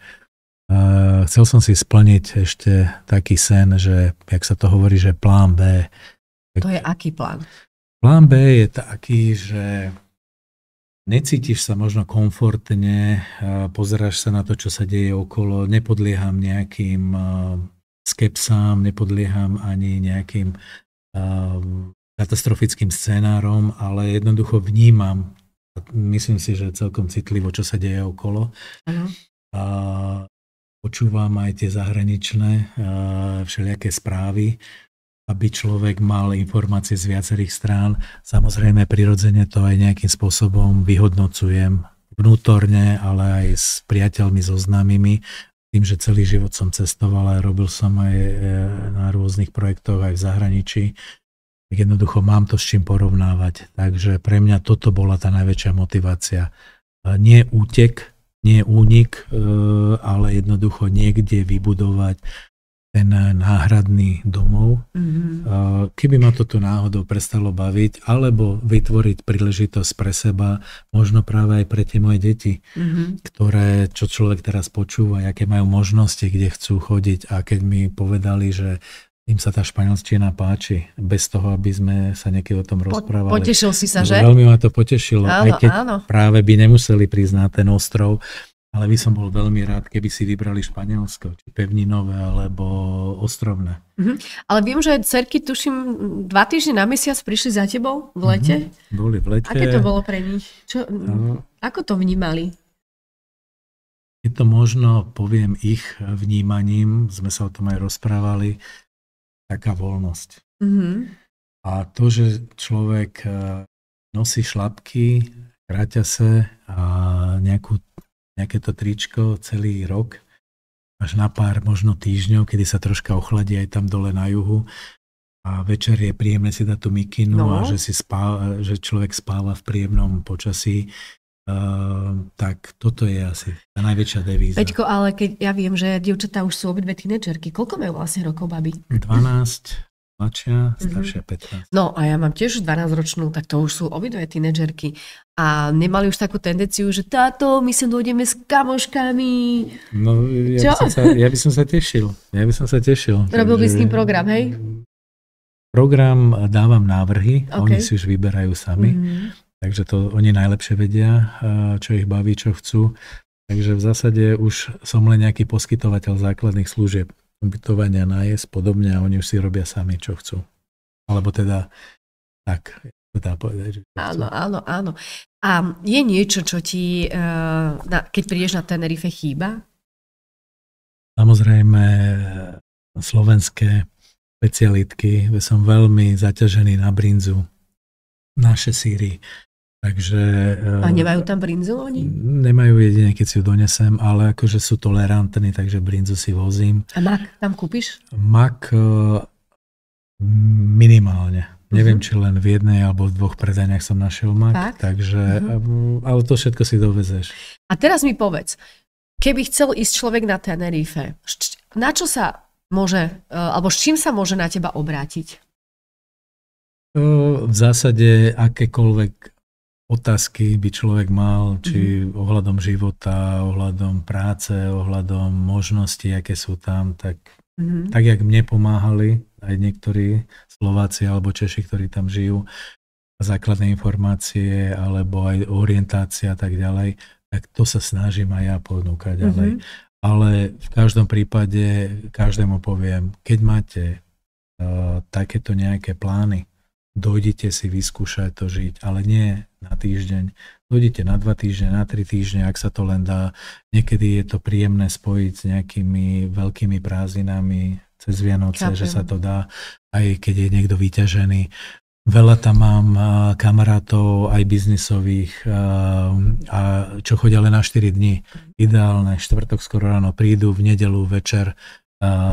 chcel som si splniť ešte taký sen, že, jak sa to hovorí, že plán B. To je aký plán? Plán B je taký, že necítiš sa možno komfortne, pozeráš sa na to, čo sa deje okolo, nepodlieham nejakým skepsám, nepodlieham ani nejakým katastrofickým scenárom, ale jednoducho vnímam, myslím si, že celkom citlivo, čo sa deje okolo. A počúvam aj tie zahraničné všelijaké správy, aby človek mal informácie z viacerých strán. Samozrejme, prirodzene to aj nejakým spôsobom vyhodnocujem vnútorne, ale aj s priateľmi, so známymi. Tým, že celý život som cestoval a robil som aj na rôznych projektoch aj v zahraničí, tak jednoducho mám to s čím porovnávať. Takže pre mňa toto bola tá najväčšia motivácia. Nie útek, nie únik, ale jednoducho niekde vybudovať ten náhradný domov. Keby ma to tu náhodou prestalo baviť, alebo vytvoriť príležitosť pre seba, možno práve aj pre tie moje deti, ktoré, čo človek teraz počúva, aké majú možnosti, kde chcú chodiť, a keď mi povedali, že im sa tá španielčina páči, bez toho, aby sme sa niekedy o tom rozprávali. Potešil si sa, že? Veľmi ma to potešilo, áno, aj keď áno. práve by nemuseli prísť na ten ostrov, ale by som bol veľmi rád, keby si vybrali Španielsko, či pevninové, alebo ostrovné. Ale viem, že dcerky, tuším, 2 týždne na mesiac prišli za tebou v lete. Boli v lete. Aké to bolo pre nich? Ako to vnímali? Je to možno, poviem ich vnímaním, sme sa o tom aj rozprávali, taká voľnosť. A to, že človek nosí šlapky, kráťase a nejaké to tričko celý rok, až na pár možno týždňov, kedy sa troška ochladí aj tam dole na juhu a večer je príjemné si dať tú mikinu a že človek spáva v príjemnom počasí, tak toto je asi tá najväčšia devíza. Peťko, ale keď ja viem, že dievčatá už sú obidve tínedžerky, koľko majú vlastne rokov, babi? 12, mladšia, staršia 15. No a ja mám tiež 12-ročnú, tak to už sú obidve tínedžerky. A nemali už takú tendenciu, že táto, my sem dojdeme s kamoškami. No, ja by som sa tešil. Robil by s ním program, hej? Program dávam návrhy, oni si už vyberajú sami. Takže to oni najlepšie vedia, čo ich baví, čo chcú. Takže v zásade už som len nejaký poskytovateľ základných služieb. Ubytovania, nájsť, podobne, a oni už si robia sami, čo chcú. Alebo teda tak, dá povedať. Áno. A je niečo, čo ti, keď prídeš na Tenerife, chýba? Samozrejme, slovenské specialitky. Som veľmi zaťažený na brinzu, naše síry. Takže, a nemajú tam brinzu oni? Nemajú, jedine keď si ju donesem, ale akože sú tolerantní, takže brinzu si vozím. A mak tam kúpiš? Mak minimálne. Neviem, či len v jednej alebo v 2 predajniach som našiel mak. Takže, ale to všetko si dovezeš. A teraz mi povedz, keby chcel ísť človek na Tenerife, na čo sa môže, alebo s čím sa môže na teba obrátiť? V zásade akékoľvek otázky by človek mal, či ohľadom života, ohľadom práce, ohľadom možností, aké sú tam, tak jak mne pomáhali aj niektorí Slováci alebo Češi, ktorí tam žijú, základné informácie alebo aj orientácia a tak ďalej, tak to sa snažím aj ja ponúkať ďalej. Ale v každom prípade každému poviem, keď máte takéto nejaké plány, dojdite si vyskúšať to žiť, ale nie na týždeň. Dojdite na 2 týždne, na 3 týždne, ak sa to len dá. Niekedy je to príjemné spojiť s nejakými veľkými prázdninami cez Vianoce, že sa to dá, aj keď je niekto vyťažený. Veľa tam mám kamarátov, aj biznisových, a čo chodia len na 4 dní. Ideálne, štvrtok skoro ráno prídu, v nedeľu večer,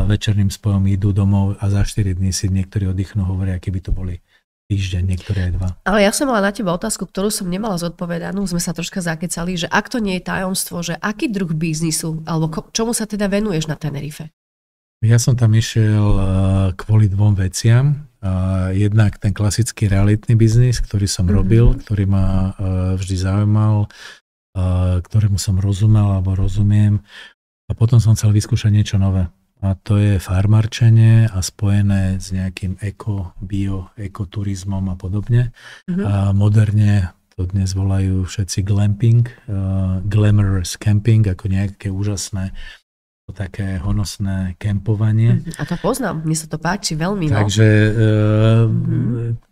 večerným spojom idú domov a za 4 dní si niektorí oddychnú, hovoria, aký by to boli týždeň, niektoré aj 2. Ale ja som mala na teba otázku, ktorú som nemala zodpovedanú, sme sa troška zakecali, že ak to nie je tajomstvo, že aký druh biznisu, alebo čomu sa teda venuješ na Tenerife? Ja som tam išiel kvôli 2 veciam. Jednak ten klasický realitný biznis, ktorý som robil, ktorý ma vždy zaujímal, ktorému som rozumel alebo rozumiem. A potom som chcel vyskúšať niečo nové. A to je farmarčenie a spojené s nejakým ekoturizmom a podobne. A moderne to dnes volajú všetci glamping, glamorous camping, ako nejaké úžasné také honosné kempovanie. A to poznám, mne sa to páči veľmi. Takže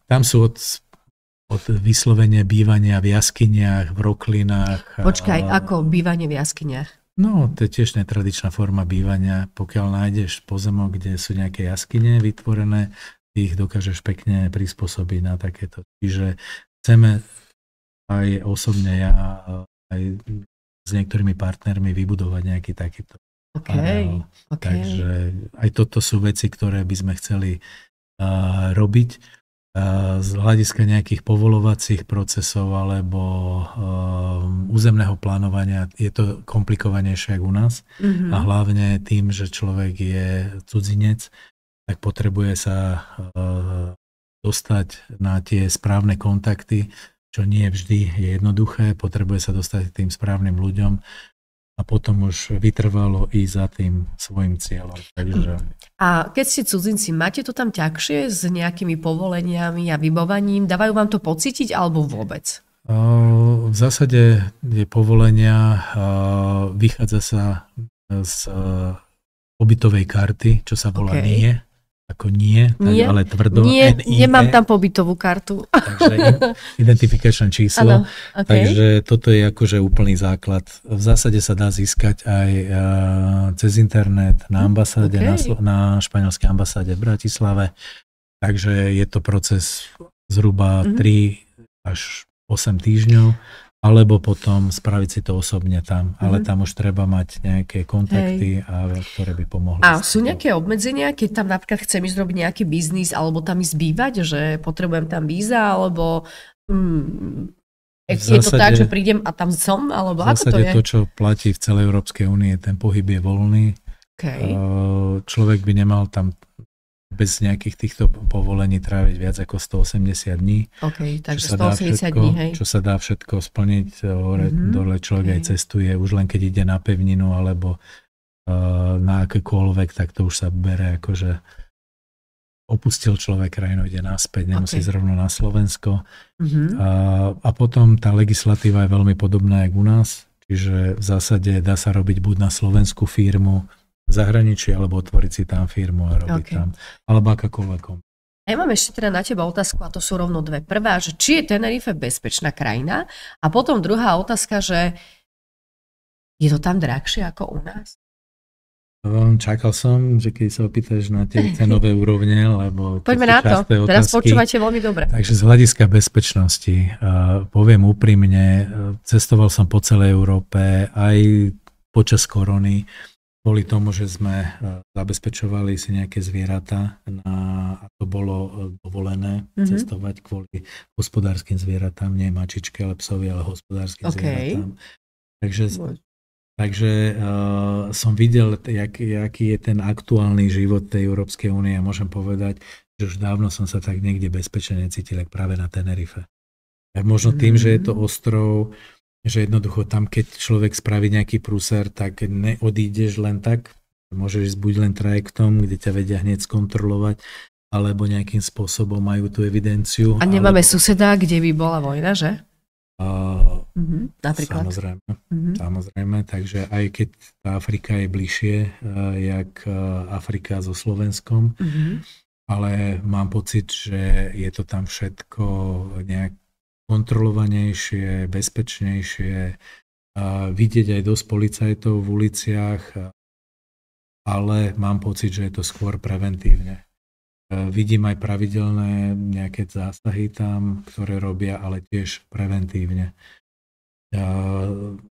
tam sú od vyslovene bývania v jaskyniach, v roklinách. Počkaj, ako bývanie v jaskyniach? No, to je tiež netradičná forma bývania. Pokiaľ nájdeš pozemok, kde sú nejaké jaskyne vytvorené, ty ich dokážeš pekne prispôsobiť na takéto. Čiže chceme aj osobne ja, aj s niektorými partnermi vybudovať nejaký takýto. Okay. Takže aj toto sú veci, ktoré by sme chceli robiť. Z hľadiska nejakých povolovacích procesov alebo územného plánovania je to komplikovanejšie ako u nás. A hlavne tým, že človek je cudzinec, tak potrebuje sa dostať na tie správne kontakty, čo nie vždy je jednoduché. Potrebuje sa dostať k tým správnym ľuďom a potom už vytrvalo i za tým svojim cieľom. Takže... A keď ste cudzinci, máte to tam ťažšie s nejakými povoleniami a vybavaním? Dávajú vám to pocítiť alebo vôbec? V zásade je povolenia, vychádza sa z pobytovej karty, čo sa volá NIE. Ako nie, ale tvrdo. Nie, nemám tam pobytovú kartu. Takže identification číslo. Ano, okay. Takže toto je akože úplný základ. V zásade sa dá získať aj cez internet na ambasáde, na španielskej ambasáde v Bratislave. Takže je to proces zhruba 3 až 8 týždňov. Alebo potom spraviť si to osobne tam. Ale tam už treba mať nejaké kontakty, ktoré by pomohli. A sú nejaké obmedzenia, keď tam napríklad chcem ísť robiť nejaký biznis, alebo tam ísť bývať, že potrebujem tam víza, alebo je to tak, že prídem a tam som, alebo ako to je? V zásade to, čo platí v celej Európskej únie, ten pohyb je voľný. Okay. Človek by nemal tam bez nejakých týchto povolení tráviť viac ako 180 dní. OK, takže 180 dní, hej. Čo sa dá všetko splniť, dole človek aj cestuje, už len keď ide na pevninu alebo na akékoľvek, tak to už sa bere ako, že opustil človek krajinu, ide naspäť, nemusí zrovna na Slovensko. A potom tá legislatíva je veľmi podobná jak u nás, čiže v zásade dá sa robiť buď na slovenskú firmu, v zahraničí, alebo otvoriť si tam firmu a robiť tam. Alebo akákoľvek. Ja mám ešte teda na teba otázku, a to sú rovno 2. Prvá, že či je Tenerife bezpečná krajina? A potom druhá otázka, že je to tam drahšie ako u nás? Čakal som, že keď sa opýtaš na tie cenové úrovne, lebo... Poďme na to, teraz počúvate veľmi dobre. Takže z hľadiska bezpečnosti, poviem úprimne, cestoval som po celej Európe, aj počas korony, kvôli tomu, že sme zabezpečovali si nejaké zvieratá a to bolo dovolené cestovať kvôli hospodárskym zvieratám, nie mačičke, ale psovi, ale hospodárskym zvieratám. Takže som videl, aký je ten aktuálny život tej Európskej únie a môžem povedať, že už dávno som sa tak niekde bezpečne necítil, ako práve na Tenerife. Možno tým, že je to ostrov, že jednoducho tam, keď človek spraví nejaký prúser, tak neodídeš len tak. Môžeš ísť buď len trajektom, kde ťa vedia hneď skontrolovať, alebo nejakým spôsobom majú tú evidenciu. A nemáme suseda, kde by bola vojna, že? Napríklad. Samozrejme, takže aj keď tá Afrika je bližšie, jak Afrika so Slovenskom, ale mám pocit, že je to tam všetko nejak kontrolovanejšie, bezpečnejšie, vidieť aj dosť policajtov v uliciach, ale mám pocit, že je to skôr preventívne. Vidím aj pravidelné nejaké zásahy tam, ktoré robia, ale tiež preventívne.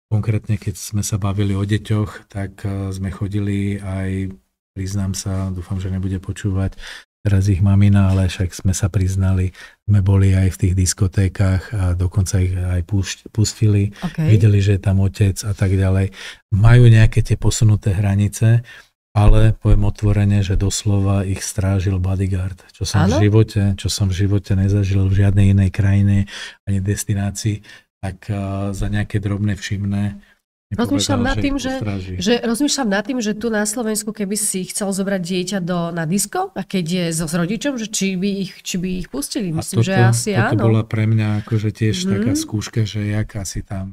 Konkrétne, keď sme sa bavili o deťoch, tak sme chodili aj, priznám sa, dúfam, že nebude počúvať teraz ich mamina, ale však sme sa priznali, sme boli aj v tých diskotékach a dokonca ich aj pustili, videli, že je tam otec a tak ďalej. Majú nejaké tie posunuté hranice, ale poviem otvorene, že doslova ich strážil bodyguard, čo som v živote nezažil v žiadnej inej krajine ani destinácii, tak za nejaké drobné všimné. Rozmýšľam nad tým, že tu na Slovensku, keby si chcel zobrať dieťa na disko, a keď je s rodičom, že či by ich pustili. Myslím, že asi áno. Toto bola pre mňa akože tiež taká skúška, že jak asi tam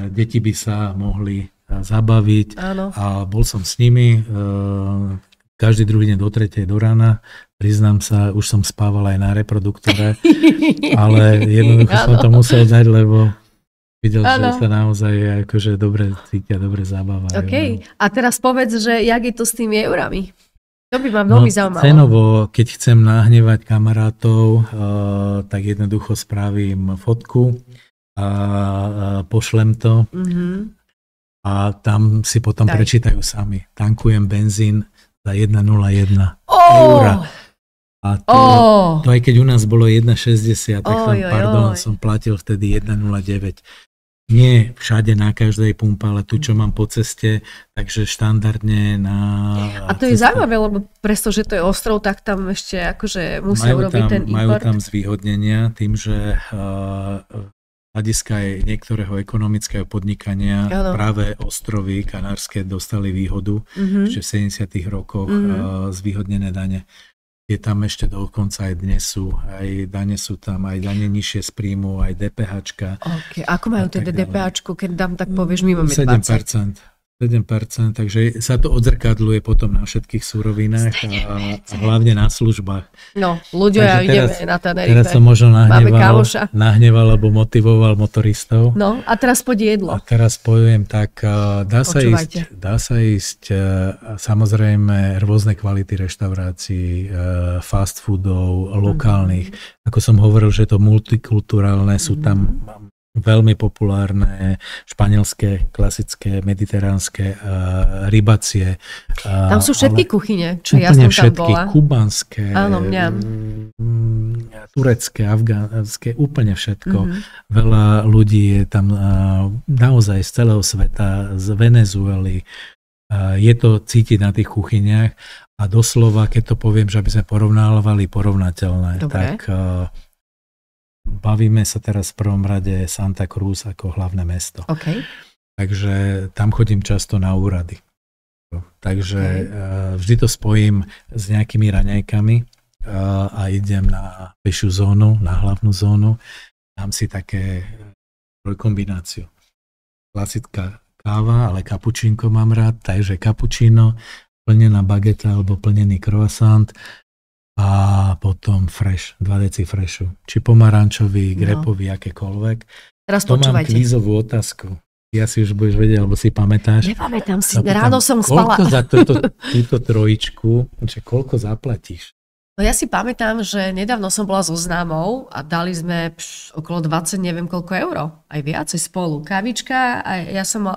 deti by sa mohli zabaviť. Áno. A bol som s nimi každý druhý deň do 3:00 do rána. Priznám sa, už som spával aj na reproduktore, ale jednoducho som to musel dať, lebo videl, že sa naozaj akože dobre cítia, dobre zabávajú. OK. A teraz povedz, že jak je to s tými eurami? To by ma veľmi zaujímalo. Cenovo, keď chcem nahnevať kamarátov, tak jednoducho spravím fotku a pošlem to. A tam si potom prečítajú sami. Tankujem benzín za 1,01 eura. A to aj keď u nás bolo 1,60, tak som platil vtedy 1,09. Nie všade na každej pumpe, ale tu, čo mám po ceste, takže štandardne na... A to je zaujímavé, lebo pretože to je ostrov, tak tam ešte akože musia urobiť ten import. Majú tam zvýhodnenia tým, že hľadiska aj niektorého ekonomického podnikania práve ostrovy kanárske dostali výhodu ešte v 70. rokoch zvýhodnené dane. Je tam ešte dokonca aj dnes aj dane sú tam, aj dane nižšie z príjmu, aj DPHčka. Okay. Ako majú teda DPHčku, keď dám tak povieš, my máme 7%. 7%, takže sa to odzrkadluje potom na všetkých surovinách a hlavne na službách. No, ľudia, ideme na Tenerife. Teraz som možno nahneval alebo motivoval motoristov. No, a teraz poď jedlo. A teraz poviem tak, dá sa ísť samozrejme rôzne kvality reštaurácií, fast foodov, lokálnych. Ako som hovoril, že to multikulturálne, sú tam veľmi populárne španielské, klasické, mediteránske, rybacie. Tam sú všetky kuchyne, čo ja som tam bola. Kubanské, turecké, afgánske, úplne všetko. Veľa ľudí je tam naozaj z celého sveta, z Venezuely. Je to cítiť na tých kuchyniach a doslova, keď to poviem, že aby sme porovnávali porovnateľné, tak bavíme sa teraz v prvom rade Santa Cruz ako hlavné mesto. Okay. Takže tam chodím často na úrady. Takže vždy to spojím s nejakými raňajkami a idem na pešiu zónu, na hlavnú zónu. Dám si také kombináciu. Klasická káva, ale kapučínko mám rád, takže kapučíno, plnená bageta alebo plnený croissant, a potom fresh, 2 deci freshu. Či pomarančový, grepový, akékoľvek. Teraz to počúvajte. Mám kvízovú otázku. Ja si už budeš vedieť, alebo si pamätáš. Nepamätám si, ráno som spala. Koľko za túto trojičku, koľko zaplatíš? No ja si pamätám, že nedávno som bola so známou a dali sme okolo 20, neviem koľko euro. Aj viacej spolu. Kavička a ja som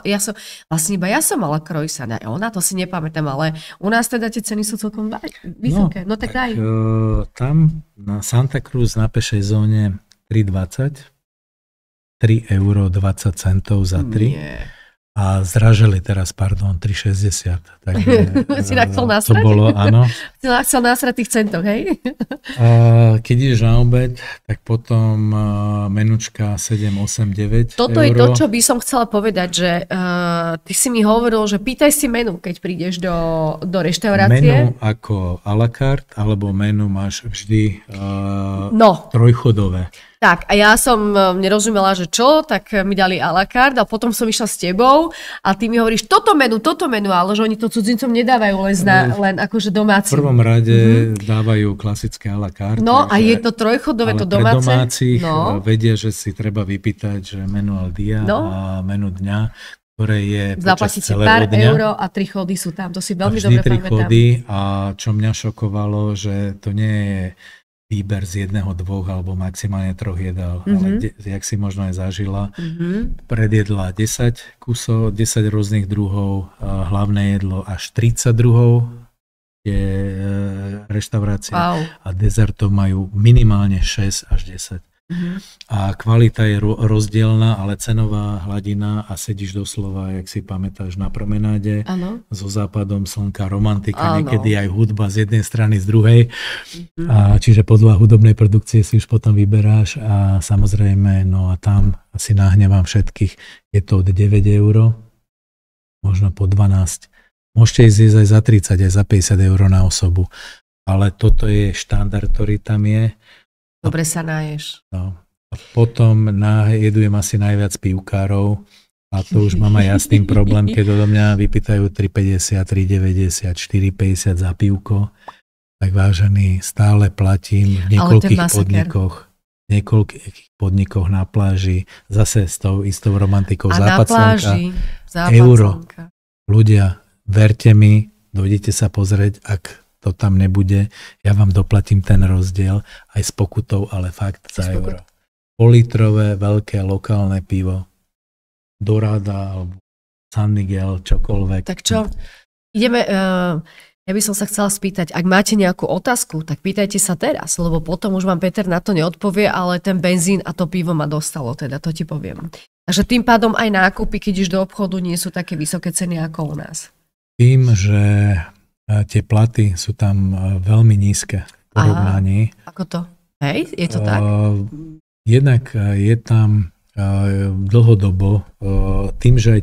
mala croissant. Ona to si nepamätám, ale u nás teda tie ceny sú celkom vysoké. No tak daj. Tam na Santa Cruz na pešej zóne 3,20, 3,20 € za 3. Nie. A zdražili teraz, 3,60. Takže si tak chcel to bolo, áno. Chcel násrať tých centov, hej? Keď ideš na obed, tak potom menučka 7, 8, 9 Toto euro. je to, čo by som chcela povedať, že ty si mi hovoril, že pýtaj si menu, keď prídeš do reštaurácie. Menu ako à la carte, alebo menu máš vždy trojchodové. Tak, a ja som nerozumela, že čo, tak mi dali à la carte a potom som išla s tebou a ty mi hovoríš toto menu, ale že oni to cudzincom nedávajú len akože domáci. V prvom rade dávajú klasické à la carte. No a je to trojchodové, to domáce. Ale pre domácich vedia, že si treba vypýtať, že menu al dia a menu dňa, ktoré je počas celého pár dňa. euro a 3 chody sú tam, to si veľmi dobre pamätám. 3 chody a čo mňa šokovalo, že to nie je výber z 1, 2 alebo maximálne 3 jedál, ale jak si možno aj zažila, predjedla 10 kusov, 10 rôznych druhov, hlavné jedlo až 30 druhov je reštaurácia a dezertov majú minimálne 6 až 10. A kvalita je rozdielna, ale cenová hladina a sedíš doslova, jak si pamätáš, na promenáde so západom slnka, romantika, niekedy aj hudba z jednej strany, z druhej. Čiže podľa hudobnej produkcie si už potom vyberáš a samozrejme, no a tam asi nahnevám všetkých, je to od 9 euro, možno po 12. Môžete ísť aj za 30, aj za 50 eur na osobu, ale toto je štandard, ktorý tam je. Dobre sa náješ. No. A potom jedujem asi najviac pivkárov a to už mám aj ja s tým problém, keď odo mňa vypýtajú 3,50, 3,90, 4,50 za pivko. Tak vážený, stále platím v niekoľkých podnikoch na pláži, zase s tou istou romantikou. A západ na pláži, slnka, euro. Slnka. Ľudia, verte mi, dojdete sa pozrieť, ak to tam nebude, ja vám doplatím ten rozdiel aj s pokutou, ale fakt za euro. Politrové, veľké, lokálne pivo, Dorada alebo San Miguel, čokoľvek. Tak čo, ideme, ja by som sa chcela spýtať, ak máte nejakú otázku, tak pýtajte sa teraz, lebo potom už vám Peter na to neodpovie, ale ten benzín a to pivo ma dostalo, teda to ti poviem. Takže tým pádom aj nákupy, keď ideš do obchodu, nie sú také vysoké ceny ako u nás. Tým, že tie platy sú tam veľmi nízke v porovnaní. Ako to? Hej, je to tak? Jednak je tam dlhodobo, tým, že aj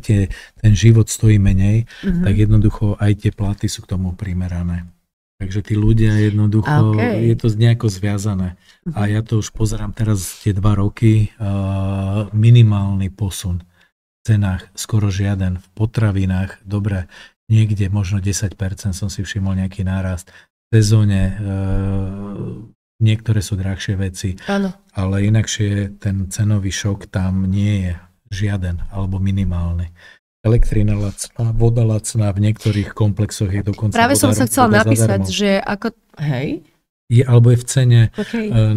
ten život stojí menej, tak jednoducho aj tie platy sú k tomu primerané. Takže tí ľudia jednoducho, je to nejako zviazané. A ja to už pozerám teraz tie 2 roky, minimálny posun v cenách, skoro žiaden, v potravinách, dobre, niekde možno 10% som si všimol nejaký nárast. V sezóne niektoré sú drahšie veci, ale inakšie ten cenový šok tam nie je žiaden alebo minimálny. Elektrina lacná, voda lacná, v niektorých komplexoch je dokonca práve som sa chcela napísať, že ako... Hej? Alebo je v cene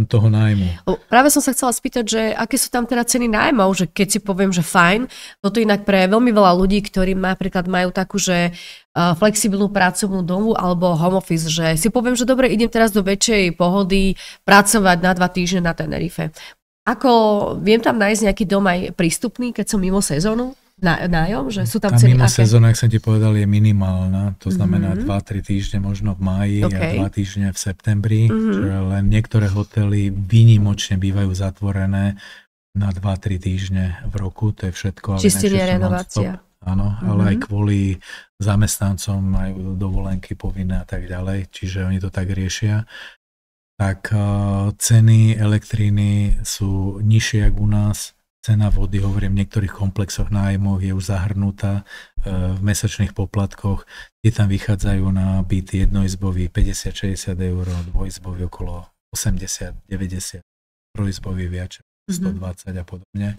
toho nájmu. Práve som sa chcela spýtať, že aké sú tam teda ceny nájmov, že keď si poviem, že fajn, toto inak pre veľmi veľa ľudí, ktorí napríklad majú takú, že flexibilnú pracovnú domu alebo home office, že si poviem, že dobre, idem teraz do väčšej pohody pracovať na 2 týždne na Tenerife. Ako viem tam nájsť nejaký dom aj prístupný, keď som mimo sezónu? Nájom, že sú tam ceny mimo aké? sezóna, ak som ti povedal, je minimálna. To znamená 2-3 týždne možno v máji a 2 týždne v septembri. Len niektoré hotely výnimočne bývajú zatvorené na 2-3 týždne v roku. To je všetko. Čistenie, renovácia. Áno, ale aj kvôli zamestnancom majú dovolenky povinné a tak ďalej. Čiže oni to tak riešia. Tak ceny elektriny sú nižšie ako u nás. Cena vody, hovorím, v niektorých komplexoch nájmoch je už zahrnutá v mesačných poplatkoch. Tie tam vychádzajú na byt jednoizbový 50-60 eur, dvojizbový okolo 80-90, trojizbový viac 120 a podobne.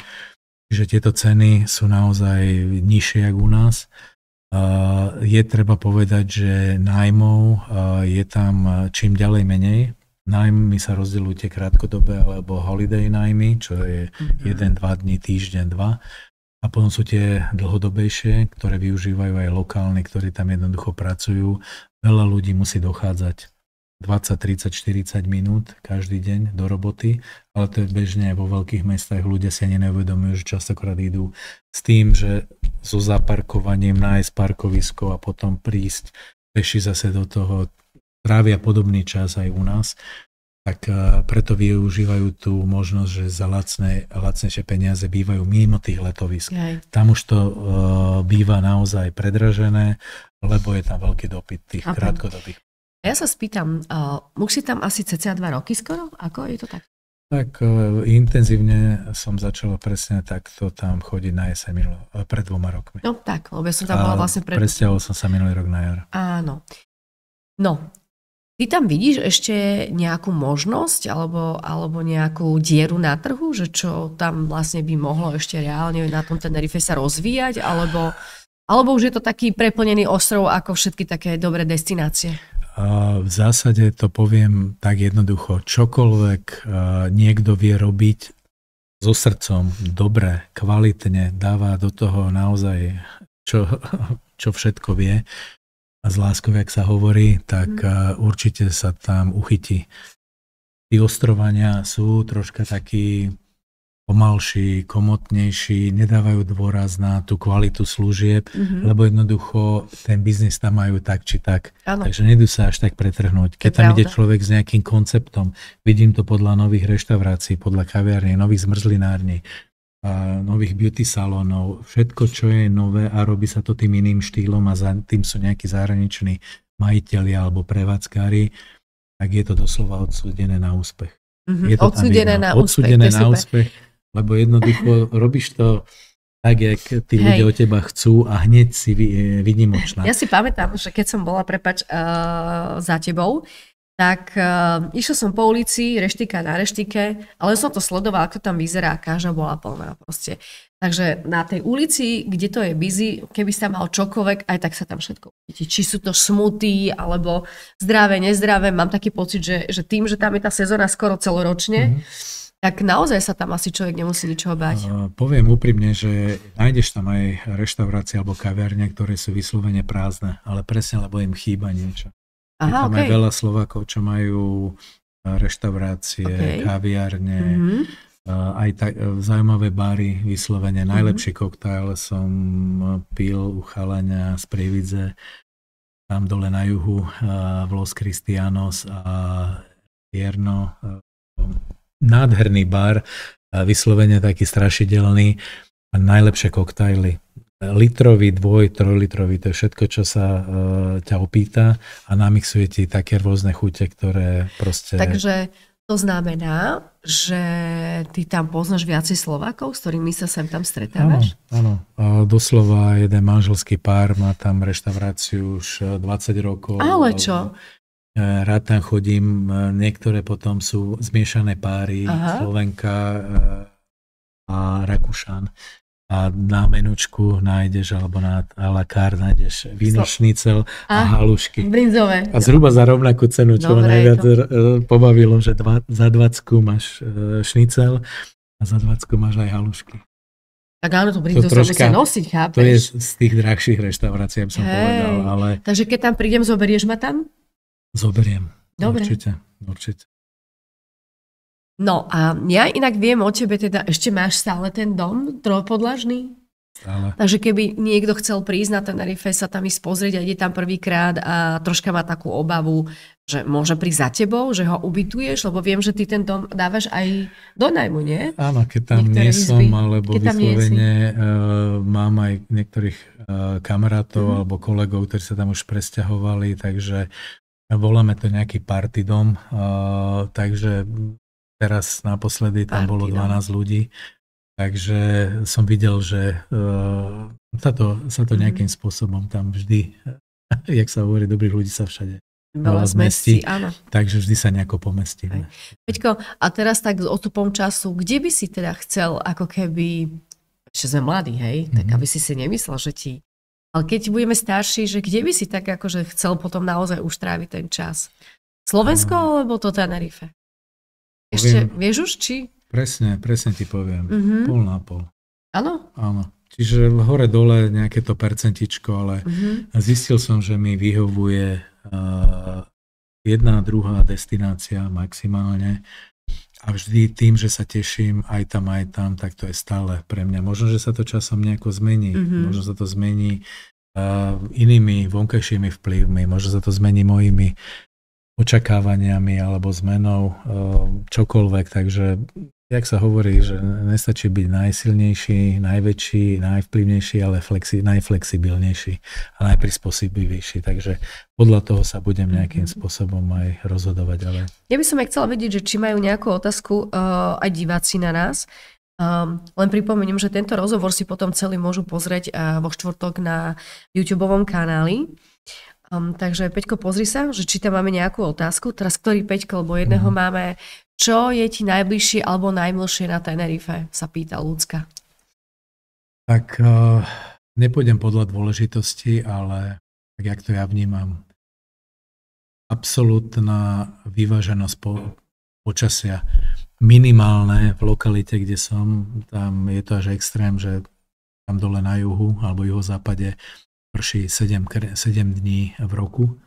Čiže tieto ceny sú naozaj nižšie ako u nás. Je treba povedať, že nájmov je tam čím ďalej menej. Nájmy sa rozdeľujú tie krátkodobé alebo holiday nájmy, čo je 1-2 dní, týždeň, 2. A potom sú tie dlhodobejšie, ktoré využívajú aj lokálni, ktorí tam jednoducho pracujú. Veľa ľudí musí dochádzať 20, 30, 40 minút každý deň do roboty, ale to je bežne aj vo veľkých mestách. Ľudia si ani neuvedomujú, že častokrát idú s tým, že so zaparkovaním nájsť parkovisko a potom prísť peši zase do toho trávia podobný čas aj u nás, tak preto využívajú tú možnosť, že za lacnejšie peniaze bývajú mimo tých letovisk. Tam už to býva naozaj predražené, lebo je tam veľký dopyt tých krátkodobých. Ja sa spýtam, už si tam asi cca 2 roky skoro? Ako je to tak? Tak intenzívne som začal presne takto tam chodiť na jeseň pred 2 rokmi. No tak, lebo ja som tam bola vlastne presťahol som sa minulý rok na jar. Áno. No, ty tam vidíš ešte nejakú možnosť alebo nejakú dieru na trhu, že čo tam vlastne by mohlo ešte reálne na tom Tenerife sa rozvíjať, alebo už je to taký preplnený ostrov ako všetky také dobré destinácie? V zásade to poviem tak jednoducho. Čokoľvek niekto vie robiť so srdcom, dobre, kvalitne, dáva do toho naozaj čo všetko vie a s láskou, jak sa hovorí, tak určite sa tam uchytí. Tí ostrovania sú troška takí pomalší, komotnejší, nedávajú dôraz na tú kvalitu služieb, lebo jednoducho ten biznis tam majú tak či tak. Ano. Takže nedú sa až tak pretrhnúť. Keď tam ide človek s nejakým konceptom, vidím to podľa nových reštaurácií, podľa kaviarní, nových zmrzlinární, nových beauty salónov, všetko, čo je nové a robí sa to tým iným štýlom a za tým sú nejakí zahraniční majitelia alebo prevádzkári, tak je to doslova odsúdené na úspech. Je to odsúdené na úspech. Lebo jednoducho robíš to tak, jak tí ľudia od teba chcú a hneď si výnimočná. Ja si pamätám, že keď som bola, za tebou, tak išla som po ulici, reštika na reštike, ale som to sledovala, ako tam vyzerá, každá bola plná proste. Takže na tej ulici, kde to je busy, keby si tam mal čokoľvek, aj tak sa tam všetko vidí. Či sú to smoothy, alebo zdravé, nezdravé. Mám taký pocit, že tým, že tam je tá sezóna skoro celoročne, tak naozaj sa tam asi človek nemusí ničoho báť. Poviem úprimne, že nájdeš tam aj reštaurácie alebo kaviarne, ktoré sú vyslovene prázdne, ale presne, lebo im chýba niečo. Je tam aj veľa Slovákov, čo majú reštaurácie, kaviarne, aj zaujímavé bary, vyslovene. Najlepší koktajl som pil u chalania z Prievidze, tam dole na juhu, v Los Cristianos a Hierno. Nádherný bar, vyslovene taký strašidelný a najlepšie koktajly. Litrový, 2, 3 litrový, to je všetko, čo sa ťa opýta a namixuje ti také rôzne chute, ktoré proste... Takže to znamená, že ty tam poznáš viacej Slovákov, s ktorými sa sem tam stretávaš? Áno. Doslova jeden manželský pár má tam reštauráciu už 20 rokov. Ale čo? Rád tam chodím, niektoré potom sú zmiešané páry, Slovenka a Rakúšan. A na menučku nájdeš, alebo na à la carte nájdeš víno, šnicel a halušky. Brinzové. A zhruba za rovnakú cenu, čo ma najviac pobavilo, že za 20 máš šnicel a za 20 máš aj halušky. Tak áno, to brinzové sa musia nosiť, chápeš? To je z tých drahších reštaurácií, by som povedal. Ale... Takže keď tam prídem, zoberieš ma tam? Zoberiem. Dobre. Určite. No a ja inak viem o tebe, teda ešte máš stále ten dom trojpodlažný? Stále. Takže keby niekto chcel prísť na Tenerife, sa tam ísť pozrieť a ide tam prvýkrát a troška má takú obavu, že môže prísť za tebou, že ho ubytuješ, lebo viem, že ty ten dom dávaš aj do najmu, nie? Áno, keď tam nie som, alebo vyslovene mám aj niektorých kamarátov alebo kolegov, ktorí sa tam už presťahovali, takže voláme to nejaký party dom, takže teraz naposledy tam bolo 12 ľudí, takže som videl, že sa to nejakým spôsobom tam vždy, jak sa hovorí, dobrých ľudí sa všade veľa zmestí, takže vždy sa nejako pomestíme. Peťko, a teraz tak s odstupom času, kde by si teda chcel, ako keby, ešte sme mladí, hej, tak aby si nemyslel, že ti... Ale keď budeme starší, že kde by si tak akože chcel potom naozaj už tráviť ten čas? Slovensko alebo to Tenerife? Ešte vieš už, či? Presne ti poviem. Pol na pol. Áno? Áno. Čiže hore-dole nejaké to percentičko, ale zistil som, že mi vyhovuje jedna, druhá destinácia maximálne. A vždy tým, že sa teším aj tam, tak to je stále pre mňa. Možno, že sa to časom nejako zmení. Možno sa to zmení inými vonkajšími vplyvmi. Možno sa to zmení mojimi očakávaniami alebo zmenou čokoľvek, takže jak sa hovorí, že nestačí byť najsilnejší, najväčší, najvplyvnejší, ale najflexibilnejší a najprispôsobivejší. Takže podľa toho sa budem nejakým spôsobom aj rozhodovať. Ale... Ja by som aj chcela vedieť, že či majú nejakú otázku aj diváci na nás. Len pripomeniem, že tento rozhovor si potom celý môžu pozrieť vo štvrtok na YouTubeovom kanáli. Takže Peťko, pozri sa, že či tam máme nejakú otázku. Teraz ktorý Peťko, lebo jedného máme. Čo je ti najbližšie alebo najmilšie na Tenerife, sa pýta Ľudská. Tak nepôjdem podľa dôležitosti, ale tak, jak to ja vnímam, absolútna vyváženosť počasia. Minimálne v lokalite, kde som, tam je to až extrém, že tam dole na juhu alebo juhozápade prší 7 dní v roku.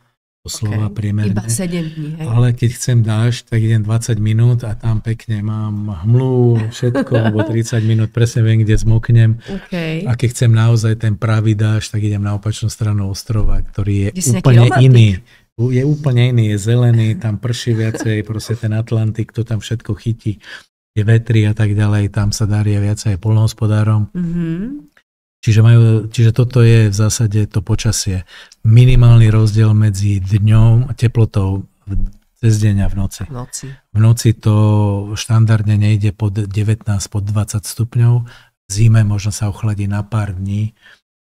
Doslova priemerne. Iba 7 dní, hej. Ale keď chcem dážď, tak idem 20 minút a tam pekne mám hmlu, všetko, alebo 30 minút, presne viem, kde zmoknem. Okay. A keď chcem naozaj ten pravý dážď, tak idem na opačnú stranu ostrova, ktorý je úplne iný. Je úplne iný, je zelený, tam prší viacej, proste ten Atlantik, to tam všetko chytí, je vetri a tak ďalej, tam sa daria viacej poľnohospodárom. Čiže toto je v zásade to počasie. Minimálny rozdiel medzi dňom a teplotou cez deň a v noci. V noci to štandardne nejde pod 19, pod 20 stupňov. V zime možno sa ochladí na pár dní,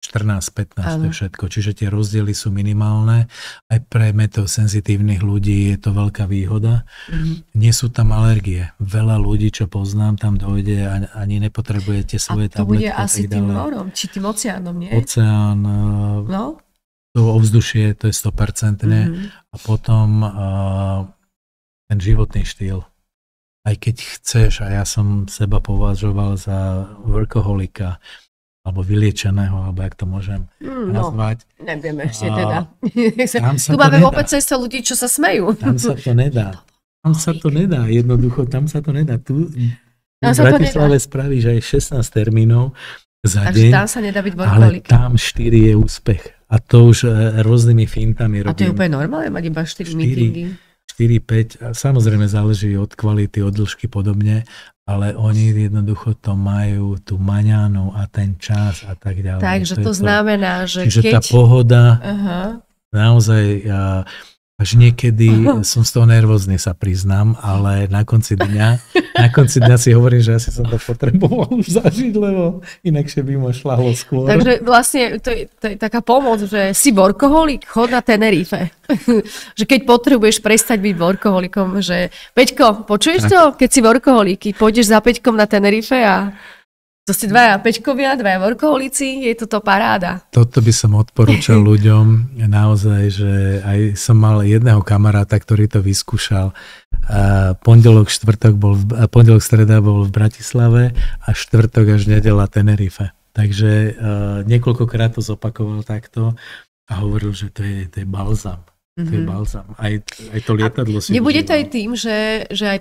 14-15, to je všetko. Čiže tie rozdiely sú minimálne. Aj pre meteosenzitívnych ľudí je to veľká výhoda. Nie sú tam alergie. Veľa ľudí, čo poznám, tam dojde a ani nepotrebujete svoje tabletky. A to bude asi tým morom, či tým oceánom, nie? Oceán, to ovzdušie, to je 100%. A potom ten životný štýl. Aj keď chceš, a ja som seba považoval za workoholika, alebo vyliečeného, alebo jak to môžem nazvať. Nevieme ešte teda. Tu máme opäť cesta ľudí, čo sa smejú. Tam sa to nedá. Jednoducho, tam sa to nedá. Tu v Bratislave spravíš aj 16 termínov za deň. Takže tam sa nedá byť workoholik. Ale tam 4 je úspech. A to už rôznymi fintami robím. A to je úplne normálne mať iba 4 meetingy? 4, 5, samozrejme záleží od kvality, od dĺžky podobne, ale oni jednoducho to majú, tú maňánu a ten čas a tak ďalej. Takže to znamená, že čiže keď... tá pohoda naozaj... Až niekedy som z toho nervózny, sa priznám, ale na konci dňa si hovorím, že asi som to potreboval už zažiť, lebo inakšie by ma šľahlo skôr. Takže vlastne to je taká pomoc, že si workoholik, chod na Tenerife. Že keď potrebuješ prestať byť workoholikom, že Peťko, počuješ to? Keď si workoholik, pôjdeš za Peťkom na Tenerife a to si 2 Peťkovia, 2 workoholici, je toto paráda. Toto by som odporúčal ľuďom naozaj, že aj som mal jedného kamaráta, ktorý to vyskúšal. Pondelok, streda bol v Bratislave a štvrtok až nedeľa Tenerife. Takže niekoľkokrát to zopakoval takto a hovoril, že to je balzam. To je balzam. Aj to lietadlo si nebude to aj tým, že aj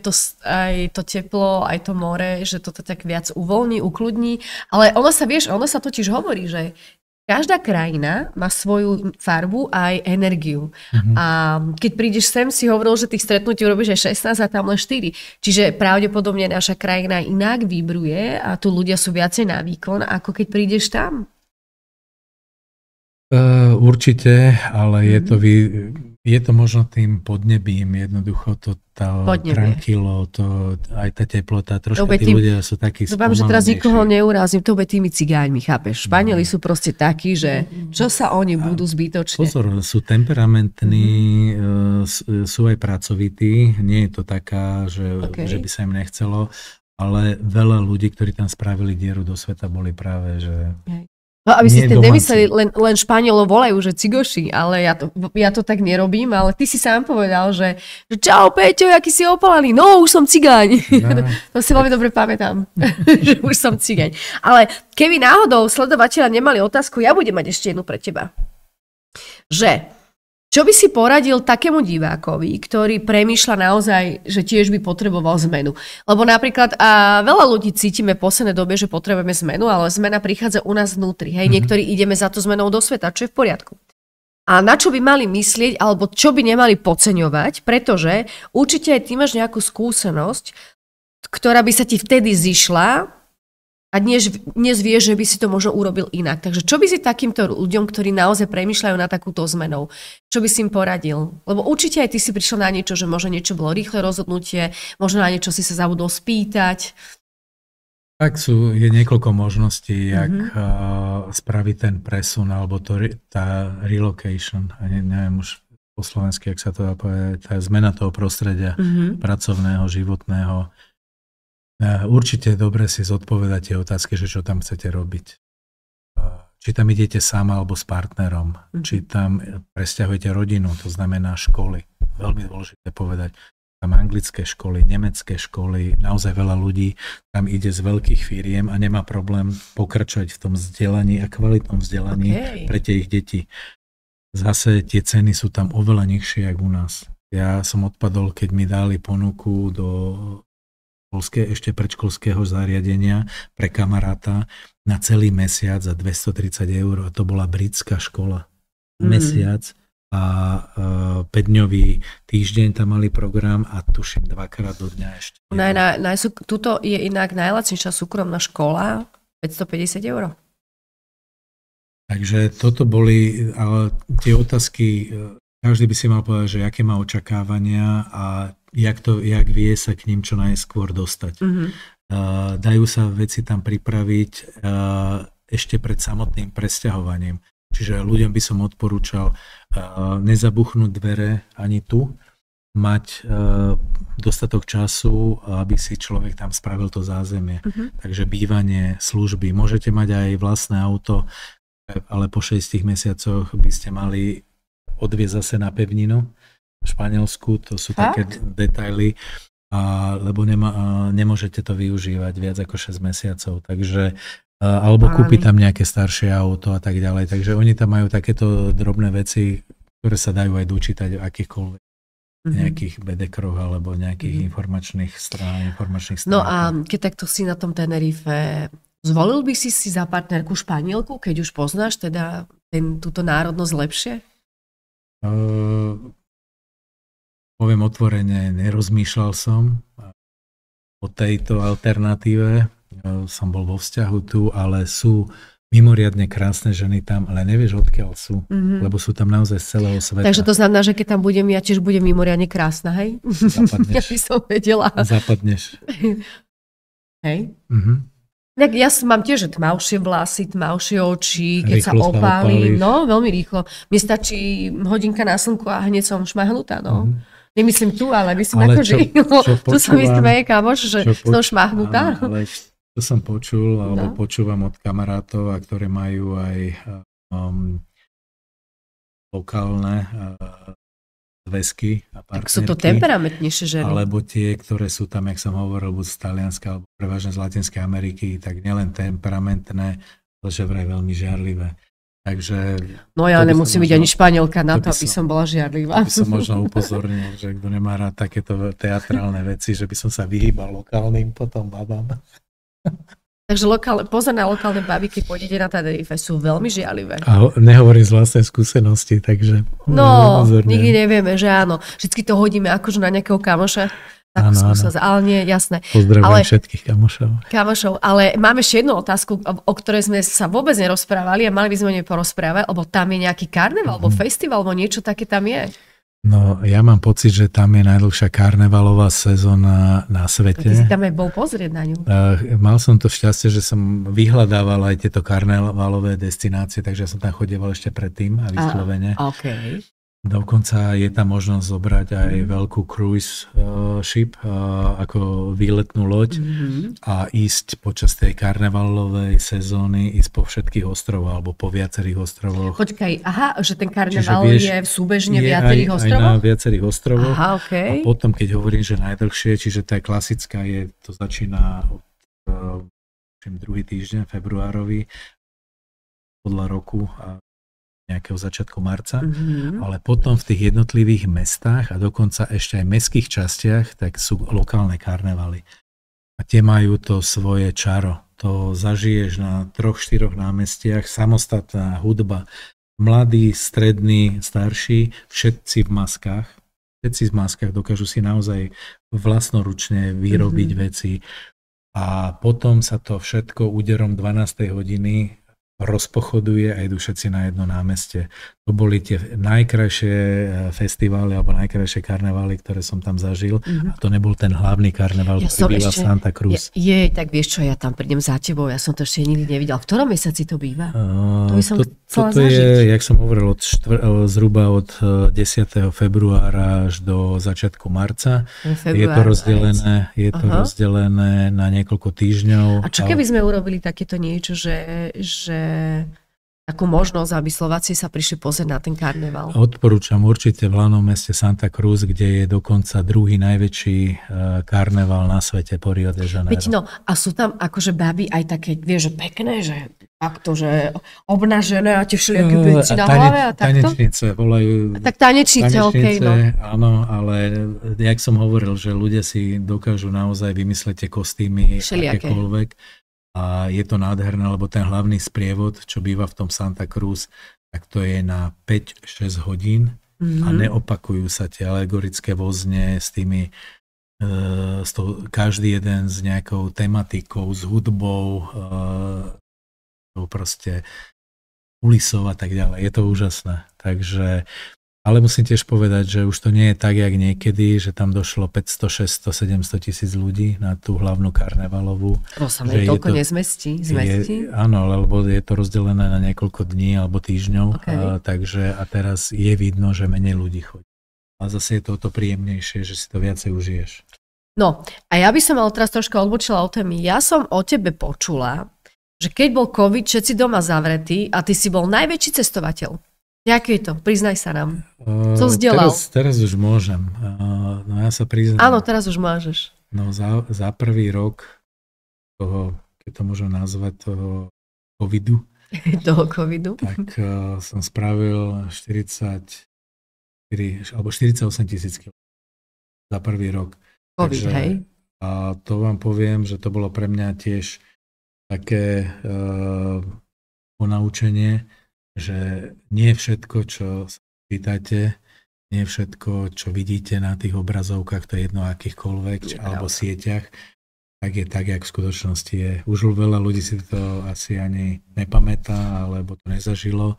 to teplo, aj to more, že to tak viac uvoľní, ukludní, ale ono sa totiž hovorí, že každá krajina má svoju farbu a aj energiu. A keď prídeš sem, si hovoril, že tých stretnutí urobíš aj 16 a tam len 4. Čiže pravdepodobne naša krajina inak vibruje a tu ľudia sú viacej na výkon, ako keď prídeš tam. Určite, ale je to možno tým podnebím, jednoducho to tranquilo, aj tá teplota, troška tí ľudia sú takí spomalnejší. Dúfam, že teraz nikoho neurázim, to bude tými cigáňmi, chápeš? Španieli sú proste takí, že čo sa oni budú zbytočne. Pozor, sú temperamentní, sú aj pracovití, nie je to taká, že by sa im nechcelo, ale veľa ľudí, ktorí tam spravili dieru do sveta, boli práve, že... No, aby si ste nemysleli, len Španielov volajú, že cigoši, ale ja to tak nerobím, ale ty si sám povedal, že čau Peťo, aký si opalaný, no už som cigáň. No. To si veľmi dobre pamätám, že už som cigáň. Ale keby náhodou sledovateľa nemali otázku, ja budem mať ešte jednu pre teba. Že čo by si poradil takému divákovi, ktorý premýšľa naozaj, že tiež by potreboval zmenu? Lebo napríklad veľa ľudí cítime v poslednej dobe, že potrebujeme zmenu, ale zmena prichádza u nás vnútri. Hej, niektorí ideme za to zmenou do sveta, čo je v poriadku. A na čo by mali myslieť, alebo čo by nemali podceňovať, pretože určite aj ty máš nejakú skúsenosť, ktorá by sa ti vtedy zišla a dnes vieš, že by si to možno urobil inak. Takže čo by si takýmto ľuďom, ktorí naozaj premýšľajú na takúto zmenou, čo by si im poradil? Lebo určite aj ty si prišiel na niečo, že možno niečo bolo rýchle rozhodnutie, možno na niečo si sa zabudol spýtať. Tak je niekoľko možností, jak spraviť ten presun, alebo tá relocation, neviem už po slovensky, jak sa to dá povedať, tá zmena toho prostredia pracovného, životného. Určite je dobre si zodpovedať tie otázky, že čo tam chcete robiť. Či tam idete sám alebo s partnerom, či tam presťahujete rodinu, to znamená školy. Veľmi dôležité povedať. Tam anglické školy, nemecké školy, naozaj veľa ľudí tam ide z veľkých firiem a nemá problém pokračovať v tom vzdelaní a kvalitnom vzdelaní pre tie ich deti. Zase tie ceny sú tam oveľa nižšie, ako u nás. Ja som odpadol, keď mi dali ponuku do ešte predškolského zariadenia pre kamaráta na celý mesiac za 230 €. A to bola britská škola. Mesiac. A 5-dňový týždeň tam mali program a tuším 2-krát do dňa ešte. Tuto je inak najlacnejšia súkromná škola, 550 €. Takže toto boli, ale tie otázky, každý by si mal povedať, že aké má očakávania a jak vie sa k ním čo najskôr dostať. Dajú sa veci tam pripraviť ešte pred samotným presťahovaním. Čiže ľuďom by som odporúčal nezabuchnúť dvere ani tu, mať dostatok času, aby si človek tam spravil to zázemie. Takže bývanie, služby. Môžete mať aj vlastné auto, ale po 6 mesiacoch by ste mali odviezť zase na pevninu v Španielsku. To sú také detaily, lebo nemôžete to využívať viac ako 6 mesiacov. Takže alebo kúpiť tam nejaké staršie auto a tak ďalej. Takže oni tam majú takéto drobné veci, ktoré sa dajú aj dočítať v akýchkoľvek nejakých bedekroch alebo nejakých informačných strán. No a keď takto si na tom Tenerife, zvolil by si za partnerku Španielku, keď už poznáš teda túto národnosť lepšie? Poviem otvorene, nerozmýšľal som o tejto alternatíve. Som bol vo vzťahu tu, ale sú mimoriadne krásne ženy tam, ale nevieš, odkiaľ sú, lebo sú tam naozaj z celého sveta. Takže to znamená, že keď tam budem, ja tiež budem mimoriadne krásna, hej? Zapadneš. Ja by som vedela. Zapadneš. Hej? Tak ja mám tiež tmavšie vlasy, tmavšie oči, keď rýchlo sa opálim. No, veľmi rýchlo. Mne stačí hodinka na slnku a hneď som šmahnutá, no. Nemyslím tu, ale myslím na koži. Tu sa mi smeje kamoš, že som šmahnutá. Ale to som počul, alebo počúvam od kamarátov, a ktoré majú aj lokálne zväzky a partnerky. Tak sú to temperamentnejšie ženy. Alebo tie, ktoré sú tam, jak som hovoril, buď z Talianska, alebo prevažne z Latinskej Ameriky, tak nielen temperamentné, ale že vraj veľmi žiarlivé. Takže... No ja nemusím byť ani Španielka na to, aby som bola žiarlivá. Aby som možno upozornil, že kto nemá rád takéto teatrálne veci, že by som sa vyhýbal lokálnym potom babám. Takže pozor na lokálne baby, keď pôjdete na Tenerife, sú veľmi žialivé. A nehovorím z vlastnej skúsenosti, takže... No, nikdy nevieme, že áno. Vždycky to hodíme akože na nejakého kamoša. Takú skúsenosť, ale nie, jasné. Pozdravujem všetkých kamošov. Ale máme ešte jednu otázku, o ktorej sme sa vôbec nerozprávali a mali by sme o nej porozprávať, lebo tam je nejaký karneval, alebo festival, alebo niečo také tam je. No, ja mám pocit, že tam je najdlhšia karnevalová sezóna na svete. A ty si tam aj bol pozrieť na ňu. Mal som to šťastie, že som vyhľadával aj tieto karnevalové destinácie, takže ja som tam chodieval ešte predtým a vyslovene. Okay. Dokonca je tam možnosť zobrať aj veľkú cruise ship ako výletnú loď a ísť počas tej karnevalovej sezóny, ísť po všetkých ostrovoch alebo po viacerých ostrovoch. Počkaj, že ten karneval je súbežne viacerých ostrovoch? Aj na viacerých ostrovoch. Okay. A potom, keď hovorím, že najdlhšie, čiže tá klasická to začína druhý týždeň februárový podľa roku a nejakého začiatku marca, ale potom v tých jednotlivých mestách a dokonca ešte aj mestských častiach, tak sú lokálne karnevaly. A tie majú to svoje čaro. To zažiješ na 3-4 námestiach, samostatná hudba, mladí, strední, starší, všetci v maskách. Všetci v maskách dokážu si naozaj vlastnoručne vyrobiť veci. A potom sa to všetko úderom 12. hodiny rozpochoduje a idú všetci na jedno námestie. To boli tie najkrajšie festivály alebo najkrajšie karnevály, ktoré som tam zažil. A to nebol ten hlavný karneval, ktorý býva v Santa Cruz. Tak vieš čo, ja tam prídem za tebou, ja som to ešte nikdy nevidel. V ktorom mesiaci to býva? To by som chcela zažiť. Je, jak som hovoril, zhruba od 10. februára až do začiatku marca. Je to rozdelené na niekoľko týždňov. A čo keby sme urobili takéto niečo, že takú možnosť, aby Slováci sa prišli pozrieť na ten karneval? Odporúčam určite v hlavnom meste Santa Cruz, kde je dokonca druhý najväčší karneval na svete po Rio de Janeiro. Veď a sú tam akože baby aj také, vieš, že pekné, že takto, že obnažené a tie všelijaké veci na hlave a takto? Tanečnice volajú. Tak tanečnice, okej, no. Áno, ale jak som hovoril, že ľudia si dokážu naozaj vymyslieť tie kostýmy akékoľvek. A je to nádherné, lebo ten hlavný sprievod, čo býva v tom Santa Cruz, tak to je na 5-6 hodín a neopakujú sa tie alegorické vozne s tými, každý jeden s nejakou tematikou, s hudbou, proste ulisov a tak ďalej. Je to úžasné. Takže, ale musím tiež povedať, že už to nie je tak, jak niekedy, že tam došlo 500, 600, 700 tisíc ľudí na tú hlavnú karnevalovú. To sa mi toľko nezmestí. Áno, lebo je to rozdelené na niekoľko dní alebo týždňov, takže a teraz je vidno, že menej ľudí chodí. A zase je to príjemnejšie, že si to viacej užiješ. No, a ja by som ale teraz troška odbočila o témy. Ja som o tebe počula, že keď bol COVID, všetci doma zavretí a ty si bol najväčší cestovateľ. Jaký je to? Priznaj sa nám. Co vzdelal? Teraz už môžem. No ja sa priznám. Áno, teraz už môžeš. No za prvý rok toho, keď to môžem nazvať, toho covidu. Toho covidu. Tak som spravil 48 000 km za prvý rok. COVID, takže, hej? A to vám poviem, že to bolo pre mňa tiež také ponaučenie, že nie všetko, čo sa pýtate, nie všetko, čo vidíte na tých obrazovkách, to je jedno akýchkoľvek, alebo sieťach, tak je tak, jak v skutočnosti je. Už veľa ľudí si to asi ani nepamätá, alebo to nezažilo,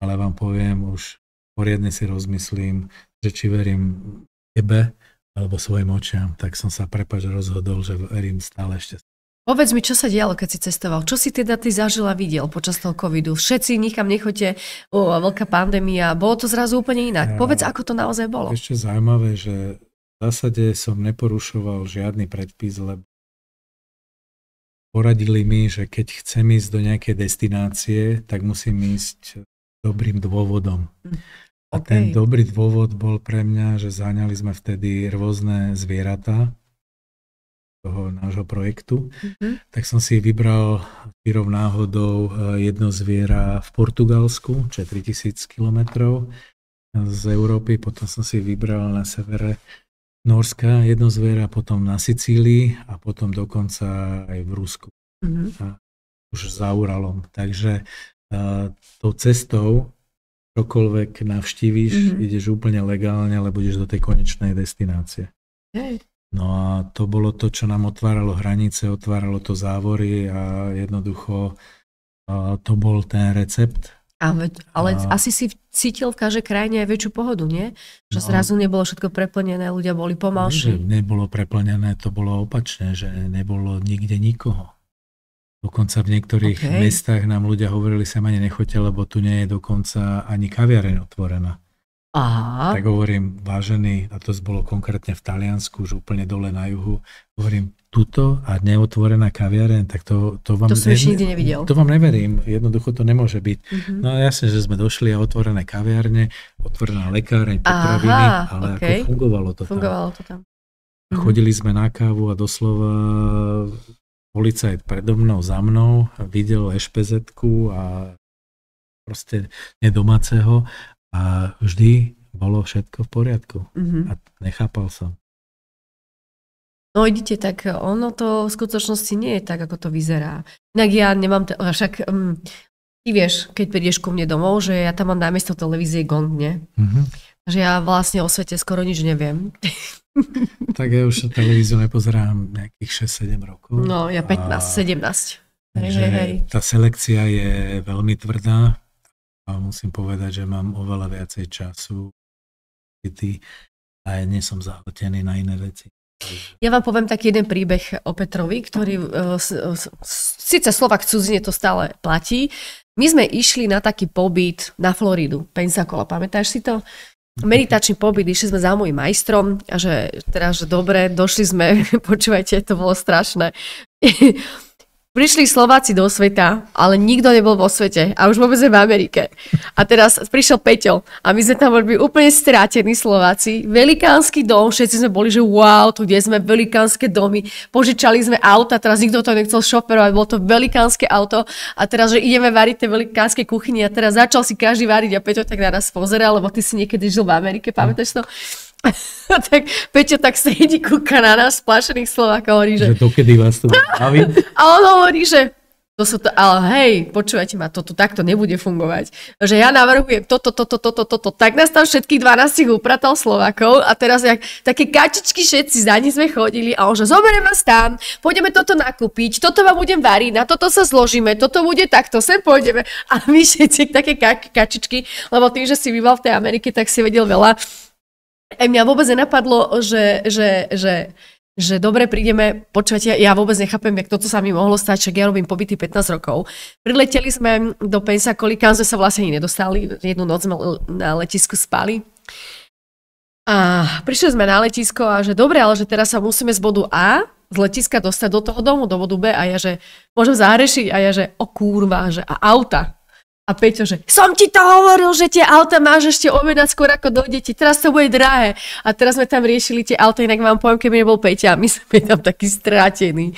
ale vám poviem, už poriadne si rozmyslím, že či verím tebe, alebo svojim očiam, tak som sa rozhodol, že verím stále ešte. Povedz mi, čo sa dialo, keď si cestoval? Čo si teda ty zažil a videl počas toho covidu? Všetci nikam nechoďte, veľká pandémia, bolo to zrazu úplne inak. Povedz, ako to naozaj bolo. Ešte zaujímavé, že v zásade som neporušoval žiadny predpis, lebo poradili mi, že keď chcem ísť do nejakej destinácie, tak musím ísť dobrým dôvodom. A ten dobrý dôvod bol pre mňa, že zaňali sme vtedy rôzne zvieratá toho nášho projektu, tak som si vybral čirou náhodou jedno zviera v Portugalsku, čo je 3000 kilometrov z Európy, potom som si vybral na severe Nórska jedno zviera, potom na Sicílii a potom dokonca aj v Rusku. Už za Uralom. Takže tou cestou čokoľvek navštívíš, ideš úplne legálne, ale budeš do tej konečnej destinácie. No a to bolo to, čo nám otváralo hranice, otváralo to závory a jednoducho to bol ten recept. Ale asi si cítil v každej krajine aj väčšiu pohodu, nie? Že zrazu nebolo všetko preplnené, ľudia boli pomalší. Nebolo preplnené, to bolo opačné, že nebolo nikde nikoho. Dokonca v niektorých mestách nám ľudia hovorili, sem ani nechoďte, lebo tu nie je dokonca ani kaviareň otvorená. Aha. Tak hovorím, vážený, a to bolo konkrétne v Taliansku, už úplne dole na juhu, hovorím, tuto a neotvorená kaviareň, tak to vám... To som ešte nikdy nevidel. To vám neverím, jednoducho to nemôže byť. No jasne, že sme došli a otvorené kaviarne, otvorená lekáreň, potraviny, ale ako fungovalo to tam. Chodili sme na kávu a doslova policajt predo mnou, za mnou, videl ešpezetku a proste nedomáceho. A vždy bolo všetko v poriadku. A nechápal som. No idite, tak ono to v skutočnosti nie je tak, ako to vyzerá. Inak ja nemám, však ty vieš, keď prídeš ku mne domov, že ja tam mám namiesto televízie Gong, nie? Že ja vlastne o svete skoro nič neviem. Tak ja už televíziu nepozerám nejakých 6-7 rokov. No, ja 15, 17. Hej. Tá selekcia je veľmi tvrdá a musím povedať, že mám oveľa viacej času a ja nie som zahltený na iné veci. Ja vám poviem taký jeden príbeh o Petrovi, ktorý síce Slovak v cudzine to stále platí. My sme išli na taký pobyt na Floridu, Pensacola, pamätáš si to? Meditačný pobyt, išli sme za môjim majstrom a že teraz, že dobre, došli sme, počúvajte, to bolo strašné. Prišli Slováci do sveta, ale nikto nebol vo svete a už vôbec v Amerike. A teraz prišiel Peťo a my sme tam boli úplne strátení Slováci. Velikánsky dom, všetci sme boli, že wow, tu kde sme, velikánske domy. Požičali sme auta, teraz nikto to nechcel šoferovať, bolo to velikánske auto a teraz, že ideme variť tie velikánske kuchyni a teraz začal si každý variť a Peťo tak na nás pozeral, lebo ty si niekedy žil v Amerike, pamätáš to? Tak Peťo tak sedí, kúka na nás, splašených Slovákov, hovorí, že dokedy vás to baví? A on hovorí, že ale hej, počúvajte ma, toto takto nebude fungovať. Že ja navrhujem toto, tak nás tam všetkých 12 upratal Slovákov a teraz jak také kačičky všetci za ní sme chodili a on že zoberiem vás tam, pôjdeme toto nakúpiť, toto vám budem variť, na toto sa zložíme, toto bude takto, sem pôjdeme a my všetci také kačičky, lebo tým, že si býval v tej Amerike, tak si vedel veľa. A mňa vôbec nenapadlo, že dobre prídeme, počúvate, ja vôbec nechápem, jak toto sa mi mohlo stať, však ja robím pobyty 15 rokov. Prileteli sme do Pensacoli, kam sme sa vlastne ani nedostali, jednu noc sme na letisku spali. A prišli sme na letisko a že dobre, ale že teraz sa musíme z bodu A, z letiska dostať do toho domu, do bodu B a ja, že môžem zahrešiť a ja, že o kurva, že a auta. A Peťo, že som ti to hovoril, že tie auta máš ešte objednať skôr ako dojdete, teraz to bude drahé. A teraz sme tam riešili tie auta, inak vám poviem, keby nebol Peťa, my sme tam takí strátení.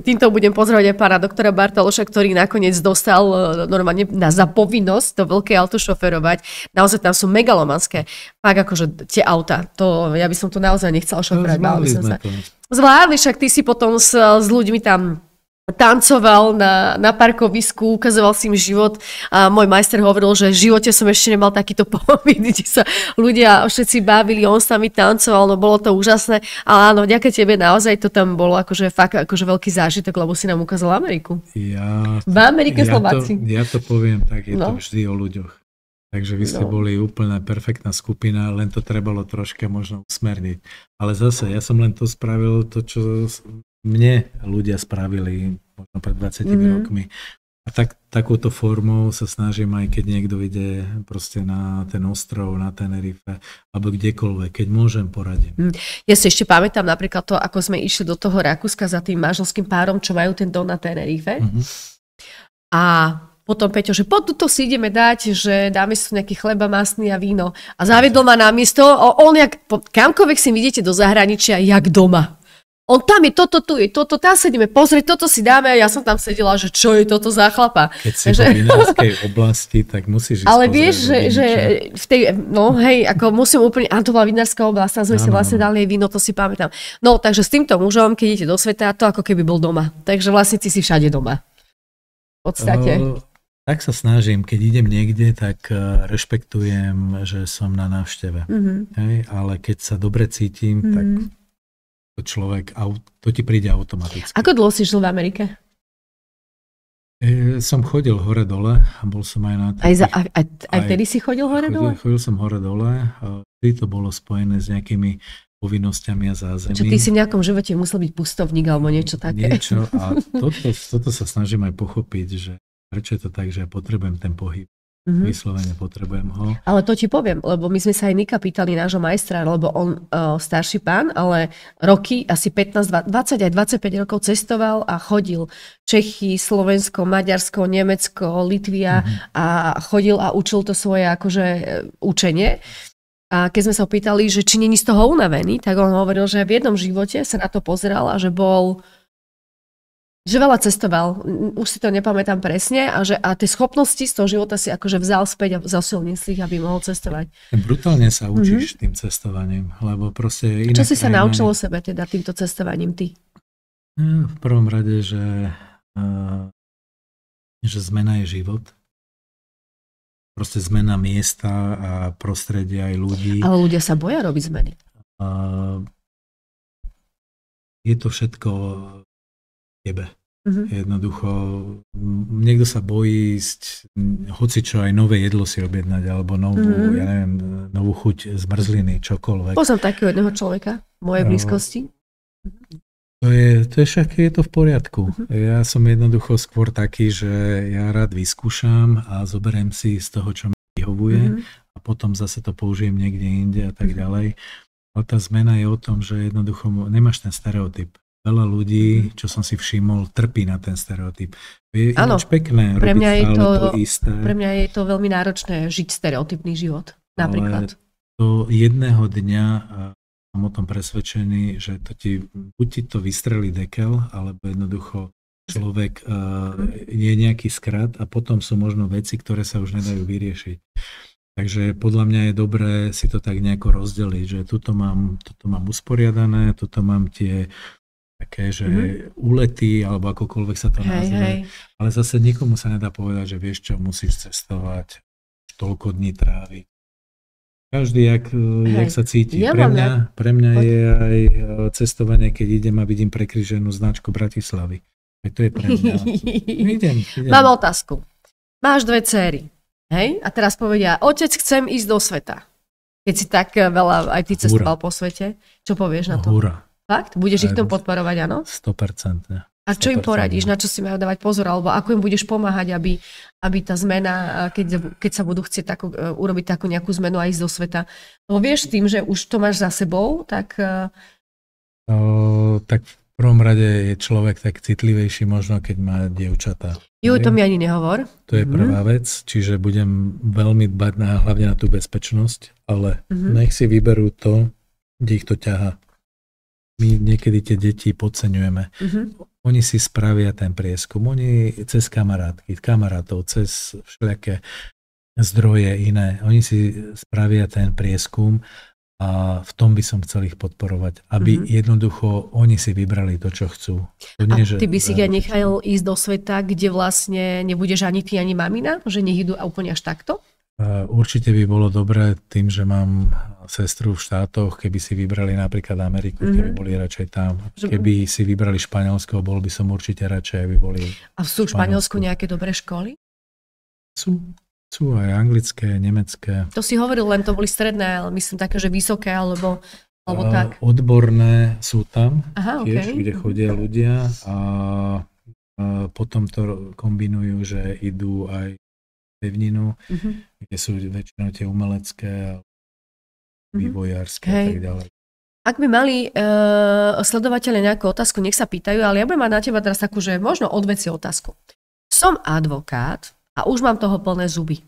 Týmto budem pozdravať aj pána doktora Bartološa, ktorý nakoniec dostal normálne za povinnosť to veľké auto šoferovať. Naozaj tam sú megalomanské. Fakt akože tie auta, to ja by som to naozaj nechcela šoferovať. Zvládli, však ty si potom s ľuďmi tam tancoval na parkovisku, ukazoval si im život a môj majster hovoril, že v živote som ešte nemal takýto pobyt, kde sa ľudia všetci bavili, on s nami tancoval, no bolo to úžasné, ale áno, vďaka tebe naozaj to tam bolo akože fakt akože veľký zážitok, lebo si nám ukázal Ameriku. V Amerike Slováci. Ja to poviem tak, je to vždy o ľuďoch. Takže vy ste boli úplne perfektná skupina, len to trebalo troška možno usmerniť. Ale zase, ja som len to spravil, to čo mne ľudia spravili možno pred 20 rokmi. A takúto formou sa snažím, aj keď niekto ide proste na ten ostrov, na Tenerife, alebo kdekoľvek, keď môžem poradiť. Ja si ešte pamätám napríklad to, ako sme išli do toho Rakúska za tým manželským párom, čo majú ten dom na Tenerife. A potom Peťo, že po tuto si ideme dať, že dáme si nejaký chleba masný a víno. A zaviedol ma na miesto, on kamkoľvek si vidíte do zahraničia, jak doma. On tam je toto, tu je toto, tam sedíme pozrieť, toto si dáme a ja som tam sedela, že čo je toto za chlapa. Keď si v vinárskej oblasti, tak musíš ísť ale vieš, že v tej, no hej, ako musím úplne, to bola vinárska oblasť, tam sme si vlastne dali aj víno, to si pamätám. No, takže s týmto mužom, keď idete do sveta, to ako keby bol doma. Takže vlastne ty si všade doma. V podstate. Tak sa snažím, keď idem niekde, tak rešpektujem, že som na návšteve. Hej, ale keď sa dobre cítim, tak človek, to ti príde automaticky. Ako dlho si žil v Amerike? Som chodil hore-dole a bol som aj na... Aj vtedy si chodil hore-dole? Chodil som hore-dole. Vtedy to bolo spojené s nejakými povinnosťami a zázemím. Čo ty si v nejakom živote musel byť pustovník alebo niečo také? Niečo a toto sa snažím aj pochopiť, že prečo je to tak, že ja potrebujem ten pohyb. Vyslovene potrebujem ho. Ale to ti poviem, lebo my sme sa aj Nika pýtali nášho majstra, lebo on starší pán, ale roky, asi 15, 20 aj 25 rokov cestoval a chodil Čechy, Slovensko, Maďarsko, Nemecko, Litvia a chodil a učil to svoje akože učenie. A keď sme sa opýtali, že či není z toho unavený, tak on hovoril, že v jednom živote sa na to pozeral a že veľa cestoval, už si to nepamätám presne a tie schopnosti z toho života si akože vzal späť a zosilnil si ich, aby mohol cestovať. Brutálne sa učíš tým cestovaním, lebo proste... Čo si sa naučil o sebe teda týmto cestovaním ty? V prvom rade, že zmena je život proste zmena miesta a prostredia aj ľudí. Ale ľudia sa boja robiť zmeny. Je to všetko v tebe. Jednoducho, niekto sa bojí ísť, hocičo aj nové jedlo si objednať, alebo novú chuť z mrzliny, čokoľvek. Poznám takého jedného človeka v mojej blízkosti. Je to v poriadku. Ja som jednoducho skôr taký, že ja rád vyskúšam a zoberiem si z toho, čo mi vyhovuje a potom zase to použijem niekde inde a tak ďalej. Ale tá zmena je o tom, že jednoducho nemáš ten stereotyp. Veľa ľudí, čo som si všimol, trpí na ten stereotyp. Je ináč pekné robiť stále to isté. Pre mňa je to veľmi náročné žiť stereotypný život, napríklad. Ale to jedného dňa som o tom presvedčený, že buď ti to vystrelí dekel, alebo jednoducho človek je nejaký skrat a potom sú možno veci, ktoré sa už nedajú vyriešiť. Takže podľa mňa je dobré si to tak nejako rozdeliť, že toto mám usporiadané, toto mám tie také, že úlety, alebo akokoľvek sa to nazve. Ale zase nikomu sa nedá povedať, že vieš čo, musíš cestovať toľko dní tráviť. Každý, jak sa cíti. Pre mňa je aj cestovanie, keď idem a vidím prekríženú značku Bratislavy. Aj to je pre mňa. Idem. Mám otázku. Máš 2 dcéry, hej? A teraz povedia, otec, chcem ísť do sveta. Keď si tak veľa aj ty cestoval po svete, čo povieš na to? Hurá. Fakt? Budeš ich v tom podporovať, áno? 100%. A čo im poradíš? Na čo si majú dávať pozor? Alebo ako im budeš pomáhať, aby tá zmena, keď sa budú chcieť urobiť takú nejakú zmenu a ísť do sveta? No vieš tým, že už to máš za sebou, tak... Tak v prvom rade je človek tak citlivejší možno, keď má dievčatá. To mi ani nehovor. To je prvá vec, čiže budem veľmi dbať hlavne na tú bezpečnosť, ale nech si vyberú to, kde ich to ťahá. My niekedy tie deti podceňujeme. Oni si spravia ten prieskum. Oni cez kamarátov, cez všelijaké zdroje iné. Oni si spravia ten prieskum a v tom by som chcel ich podporovať. Aby jednoducho oni si vybrali to, čo chcú. To nie, a ty by si ich nechal ísť do sveta, kde vlastne nebudeš ani ty, ani mamina? Že nech idú úplne až takto? Určite by bolo dobré tým, že mám sestru v štátoch, keby si vybrali napríklad Ameriku, keby boli radšej tam. Keby si vybrali Španielsko, bol by som určite radšej, aby boli A sú v Španielsku nejaké dobré školy? Sú aj anglické, nemecké. To si hovoril, len to boli stredné, ale myslím také, že vysoké, alebo tak. Odborné sú tam, tiež, kde chodia ľudia a potom to kombinujú, že idú aj pevninu, kde sú väčšinou tie umelecké, vývojárske a tak ďalej. Ak by mali sledovateľe nejakú otázku, nech sa pýtajú, ale ja budem mať na teba teraz takú, že možno odveci otázku. Som advokát a už mám toho plné zuby.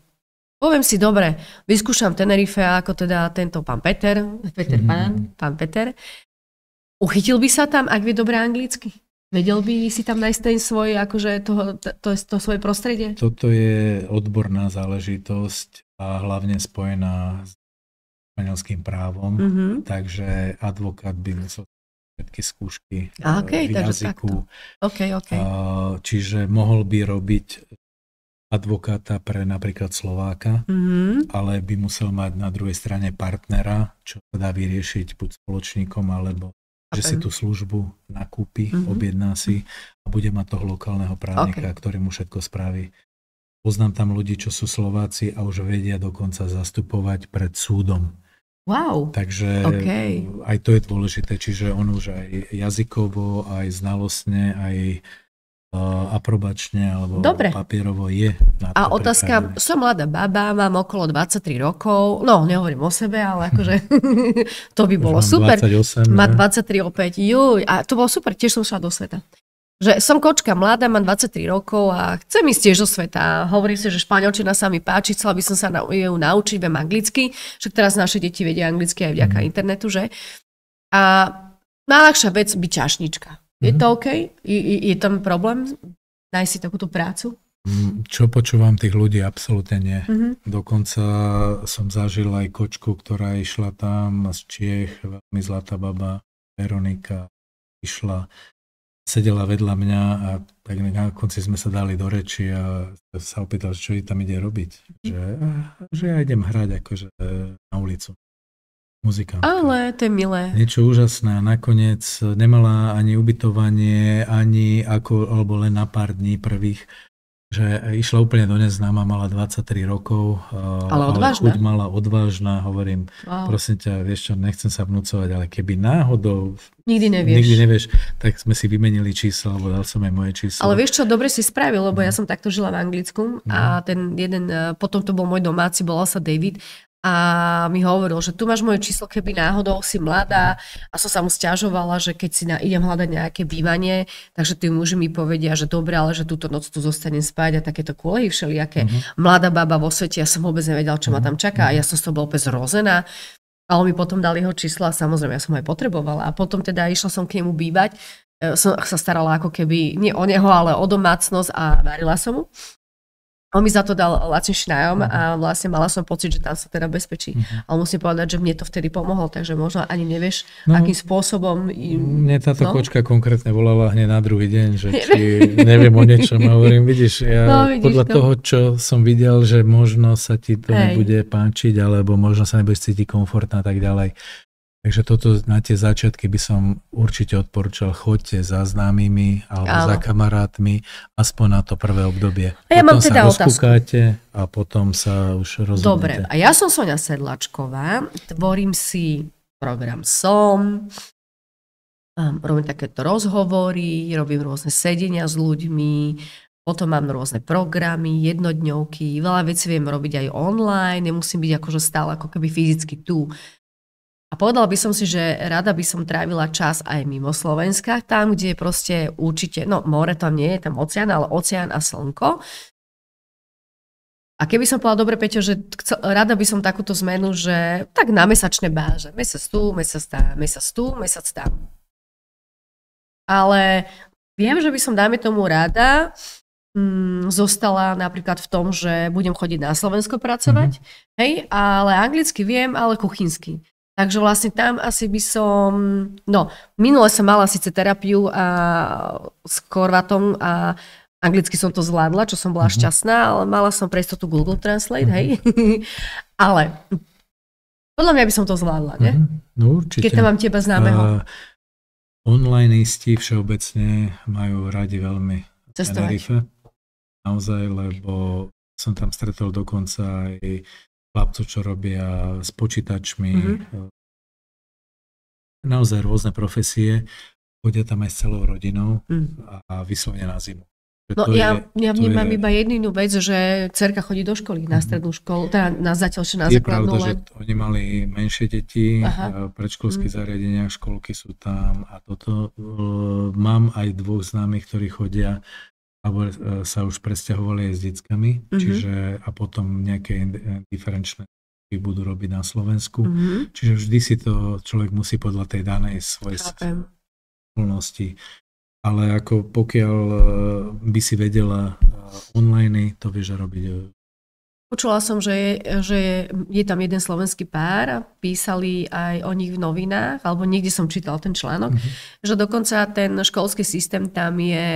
Poviem si, dobre, vyskúšam Tenerife, ako teda tento pán Peter. Uchytil by sa tam, ak vie dobre anglicky? Vedel by si tam nájsť ten svoj, akože to svoje prostredie? Toto je odborná záležitosť a hlavne spojená s španielským právom, takže advokát by musel všetky skúšky v jazyku. Okay. Čiže mohol by robiť advokáta pre napríklad Slováka, ale by musel mať na druhej strane partnera, čo sa dá vyriešiť buď spoločníkom, alebo že si tú službu nakúpi, objedná si a bude mať toho lokálneho právnika, ktorý mu všetko spraví. Poznám tam ľudí, čo sú Slováci a už vedia dokonca zastupovať pred súdom. Wow. Takže aj to je dôležité, čiže on už aj jazykovo, aj znalostne, aj aprobačne alebo papierovo je. A otázka, som mladá baba, mám okolo 23 rokov, no nehovorím o sebe, ale akože to by bolo super. 28, má 23 opäť, a to bolo super, tiež som šla do sveta. Že som kočka mladá, mám 23 rokov a chcem ísť tiež do sveta. Hovorím si, že španielčina sa mi páči, chcela by som sa ju naučiť, viem anglicky, však teraz naše deti vedia anglicky aj vďaka internetu, že? A najľahšia vec byť čašnička. Je to OK? Je tam problém nájsť si takúto prácu? Čo počúvam tých ľudí? Absolútne nie. Dokonca som zažil aj kočku, ktorá išla tam z Čiech, veľmi zlatá baba, Veronika, išla sedela vedľa mňa a tak na konci sme sa dali do reči a sa opýtal, čo jej tam ide robiť. Že ja idem hrať akože na ulicu. Muzikántka. Ale to je milé. Niečo úžasné. Nakoniec nemala ani ubytovanie, ani alebo len na pár dní prvých. Že išla úplne do neznáma, mala 23 rokov, ale chuť mala odvážna, hovorím, prosím ťa, vieš čo, nechcem sa vnúcovať, ale keby náhodou nikdy nevieš, tak sme si vymenili čísla, alebo dal som aj moje číslo. Ale vieš čo, dobre si spravil, lebo ja som takto žila v Anglicku a ten jeden, potom to bol môj domáci, volal sa David, a mi hovoril, že tu máš moje číslo, keby náhodou si mladá, a som sa mu sťažovala, že keď si idem hľadať nejaké bývanie, takže tí muži mi povedia, že dobre, ale že túto noc tu zostanem spať a takéto kulehy všelijaké. Mladá baba vo svete, ja som vôbec nevedela, čo ma tam čaká a ja som z toho bola úplne zrozená. A on mi potom dal jeho číslo a samozrejme ja som aj potrebovala. A potom teda išla som k nemu bývať, som sa starala ako keby nie o neho, ale o domácnosť a varila som mu. On mi za to dal lacnejší nájom a vlastne mala som pocit, že tam sa teda bezpečí. Ale musím povedať, že mne to vtedy pomohlo, takže možno ani nevieš, akým spôsobom... Mne táto kočka konkrétne volala hneď na druhý deň, že či neviem o niečom. A hovorím, vidíš, podľa toho, čo som videl, že možno sa ti to nebude páčiť, alebo možno sa nebudeš cítiť komfortná a tak ďalej. Takže toto na tie začiatky by som určite odporúčal, choďte za známymi alebo za kamarátmi, aspoň na to prvé obdobie. A ja mám teda sa rozkúkáte a potom sa už rozhodnete. Dobre, a ja som Soňa Sedlačková, tvorím si program SOM, robím takéto rozhovory, robím rôzne sedenia s ľuďmi, potom mám rôzne programy, jednodňovky, veľa vecí viem robiť aj online, nemusím byť akože stále ako keby fyzicky tu. A povedala by som si, že rada by som trávila čas aj mimo Slovenska, tam, kde je proste určite, no more tam nie je, tam oceán, ale oceán a slnko. A keby som povedala, dobre Peťo, že rada by som takúto zmenu, že tak na mesačné báze, mesiac tu, mesiac tam, mesiac tu, mesiac tam. Ale viem, že by som, dáme tomu rada, zostala napríklad v tom, že budem chodiť na Slovensko pracovať, hej, ale anglicky viem, ale kuchynsky. Takže vlastne tam asi by som, no minule som mala síce terapiu s Chorvatom a anglicky som to zvládla, čo som bola šťastná, ale mala som pre istotu Google Translate, hej. Ale podľa mňa by som to zvládla, ne? No určite. Keď tam mám teba známeho. Onlineisti všeobecne majú radi veľmi Tenerife. Naozaj, lebo som tam stretol dokonca aj chlapcov, čo robia s počítačmi, naozaj rôzne profesie, chodia tam aj s celou rodinou a vyslovene na zimu. No ja vnímam iba jedinú vec, že dcerka chodí do školy, na strednú školu, teda na zatiaľ na základnú. Je pravda, že oni mali menšie deti, v predškolských zariadeniach, školky sú tam a toto. Mám aj dvoch známych, ktorí chodia alebo sa už presťahovali aj s deckami, čiže a potom nejaké diferenčné budú robiť na Slovensku. Čiže vždy si to človek musí podľa tej danej svojej plnosti. Ale ako pokiaľ by si vedela online, to vieš robiť. Počula som, že je tam jeden slovenský pár a písali aj o nich v novinách, alebo niekde som čítal ten článok, že dokonca ten školský systém tam je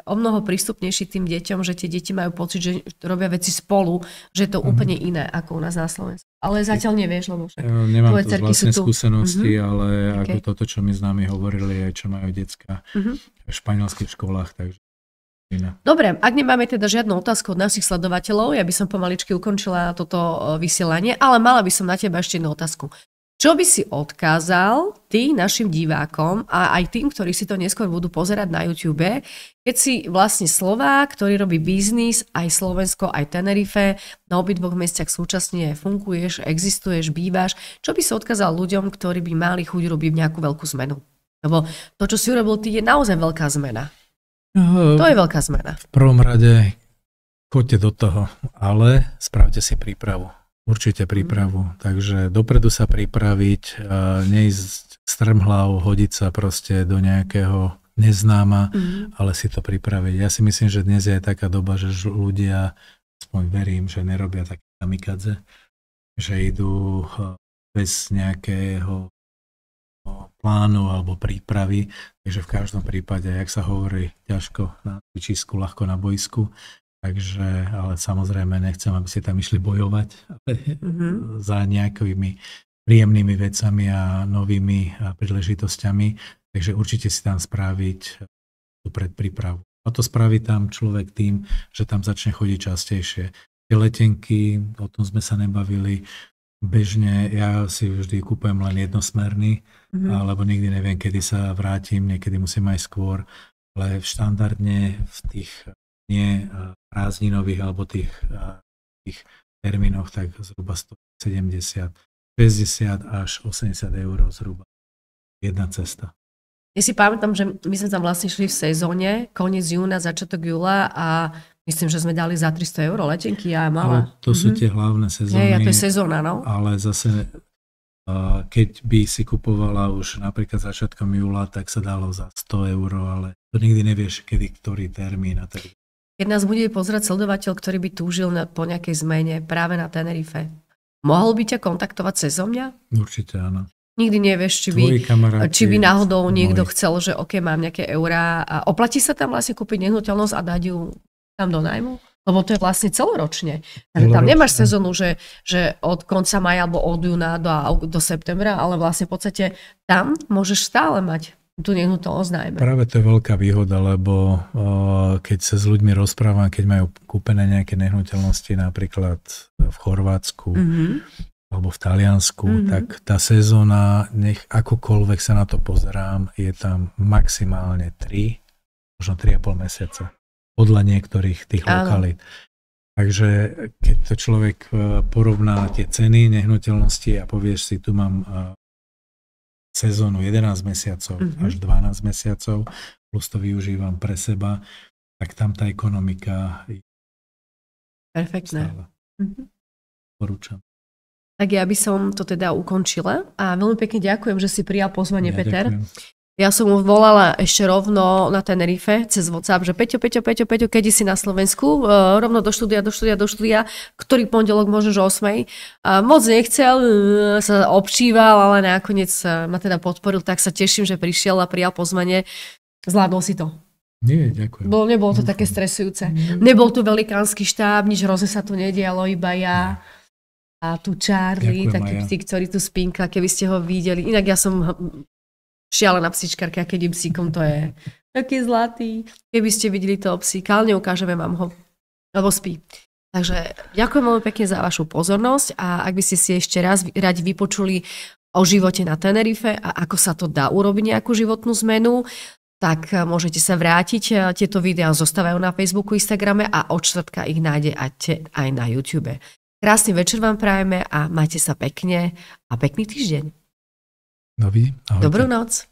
o mnoho prístupnejší tým deťom, že tie deti majú pocit, že robia veci spolu, že je to úplne iné ako u nás na Slovensku. Ale zatiaľ nevieš, lebo však nemám to z vlastnej skúsenosti, ale ako toto, čo mi známi hovorili, aj čo majú decka v španielských školách, takže dobre, ak nemáme teda žiadnu otázku od našich sledovateľov, ja by som pomaličky ukončila toto vysielanie, ale mala by som na teba ešte jednu otázku. Čo by si odkázal ty našim divákom a aj tým, ktorí si to neskôr budú pozerať na YouTube, keď si vlastne Slovák, ktorý robí biznis, aj Slovensko, aj Tenerife, na obidvoch mestiach súčasne funguješ, existuješ, bývaš, čo by si odkázal ľuďom, ktorí by mali chuť robiť nejakú veľkú zmenu? Lebo to, čo si urobil ty, je naozaj veľká zmena. To je veľká zmena. V prvom rade choďte do toho, ale spravte si prípravu. Určite prípravu. Takže dopredu sa pripraviť, neísť strmhlav, hodiť sa proste do nejakého neznáma, ale si to pripraviť. Ja si myslím, že dnes je taká doba, že ľudia, aspoň verím, že nerobia také kamikadze, že idú bez nejakého plánov alebo prípravy, takže v každom prípade, jak sa hovorí, ťažko na cvičisku, ľahko na boisku, takže, ale samozrejme nechcem, aby ste tam išli bojovať, ale za nejakými príjemnými vecami a novými príležitosťami, takže určite si tam spraviť tú predprípravu. A to spraví tam človek tým, že tam začne chodiť častejšie. Tie letenky, o tom sme sa nebavili, bežne ja si vždy kúpujem len jednosmerný, lebo nikdy neviem, kedy sa vrátim, niekedy musím aj skôr, ale štandardne v tých nie prázdninových alebo tých termínoch, tak zhruba 170, 60 až 80 eur zhruba jedna cesta. Ja si pamätám, že my sme tam vlastne šli v sezóne, koniec júna, začiatok júla a myslím, že sme dali za 300 eur letenky a mala. Ale to sú tie hlavné sezóny. Ja, to je sezóna, no. Ale zase, keď by si kupovala už napríklad začiatkom júla, tak sa dalo za 100 eur, ale to nikdy nevieš, kedy, ktorý termín a tak. Keď nás bude pozerať sledovateľ, ktorý by túžil po nejakej zmene práve na Tenerife, mohol by ťa kontaktovať cez mňa? Určite áno. Nikdy nevieš, či by náhodou niekto chcel, že OK, mám nejaké eurá a oplatí sa tam vlastne kúpiť nehnuteľnosť a dať ju tam do nájmu? Lebo to je vlastne celoročne. Tam nemáš sezónu, že od konca maja alebo od júna do septembra, ale vlastne v podstate tam môžeš stále mať tú nehnuteľnosť nájme. Práve to je veľká výhoda, lebo keď sa s ľuďmi rozprávam, keď majú kúpené nejaké nehnuteľnosti napríklad v Chorvátsku, alebo v Taliansku, tak tá sezóna, nech akokoľvek sa na to pozerám, je tam maximálne 3, možno 3,5 mesiaca. Podľa niektorých tých lokalít. Takže keď to človek porovná tie ceny nehnuteľnosti a povieš si, tu mám sezónu 11 mesiacov až 12 mesiacov, plus to využívam pre seba, tak tam tá ekonomika je perfektné. Porúčam. Tak ja by som to teda ukončila a veľmi pekne ďakujem, že si prijal pozvanie, Peter. Ďakujem. Ja som mu volala ešte rovno na Tenerife cez WhatsApp, že Peťo, kedy si na Slovensku, rovno do štúdia, ktorý pondelok môžeš o 8. Moc nechcel, sa občíval, ale nakoniec ma teda podporil, tak sa teším, že prišiel a prijal pozvanie. Zvládol si to. Nie, ďakujem. Nebolo to také stresujúce. Nebol tu velikánsky štáb, nič hrozne sa tu nedialo, iba ja. A tu Charlie, taký psík, ktorý tu spinka, keby ste ho videli. Inak ja som šialená psíčkarka, keď im psíkom, to je taký zlatý. Keby ste videli toho psíka, ale neukážeme vám ho, lebo spí. Takže ďakujem veľmi pekne za vašu pozornosť a ak by ste si ešte raz radi vypočuli o živote na Tenerife a ako sa to dá urobiť nejakú životnú zmenu, tak môžete sa vrátiť. Tieto videá zostávajú na Facebooku, Instagrame a od štvrtka ich nájdete aj na YouTube. Krásny večer vám prajeme a majte sa pekne a pekný týždeň. Dobrú noc.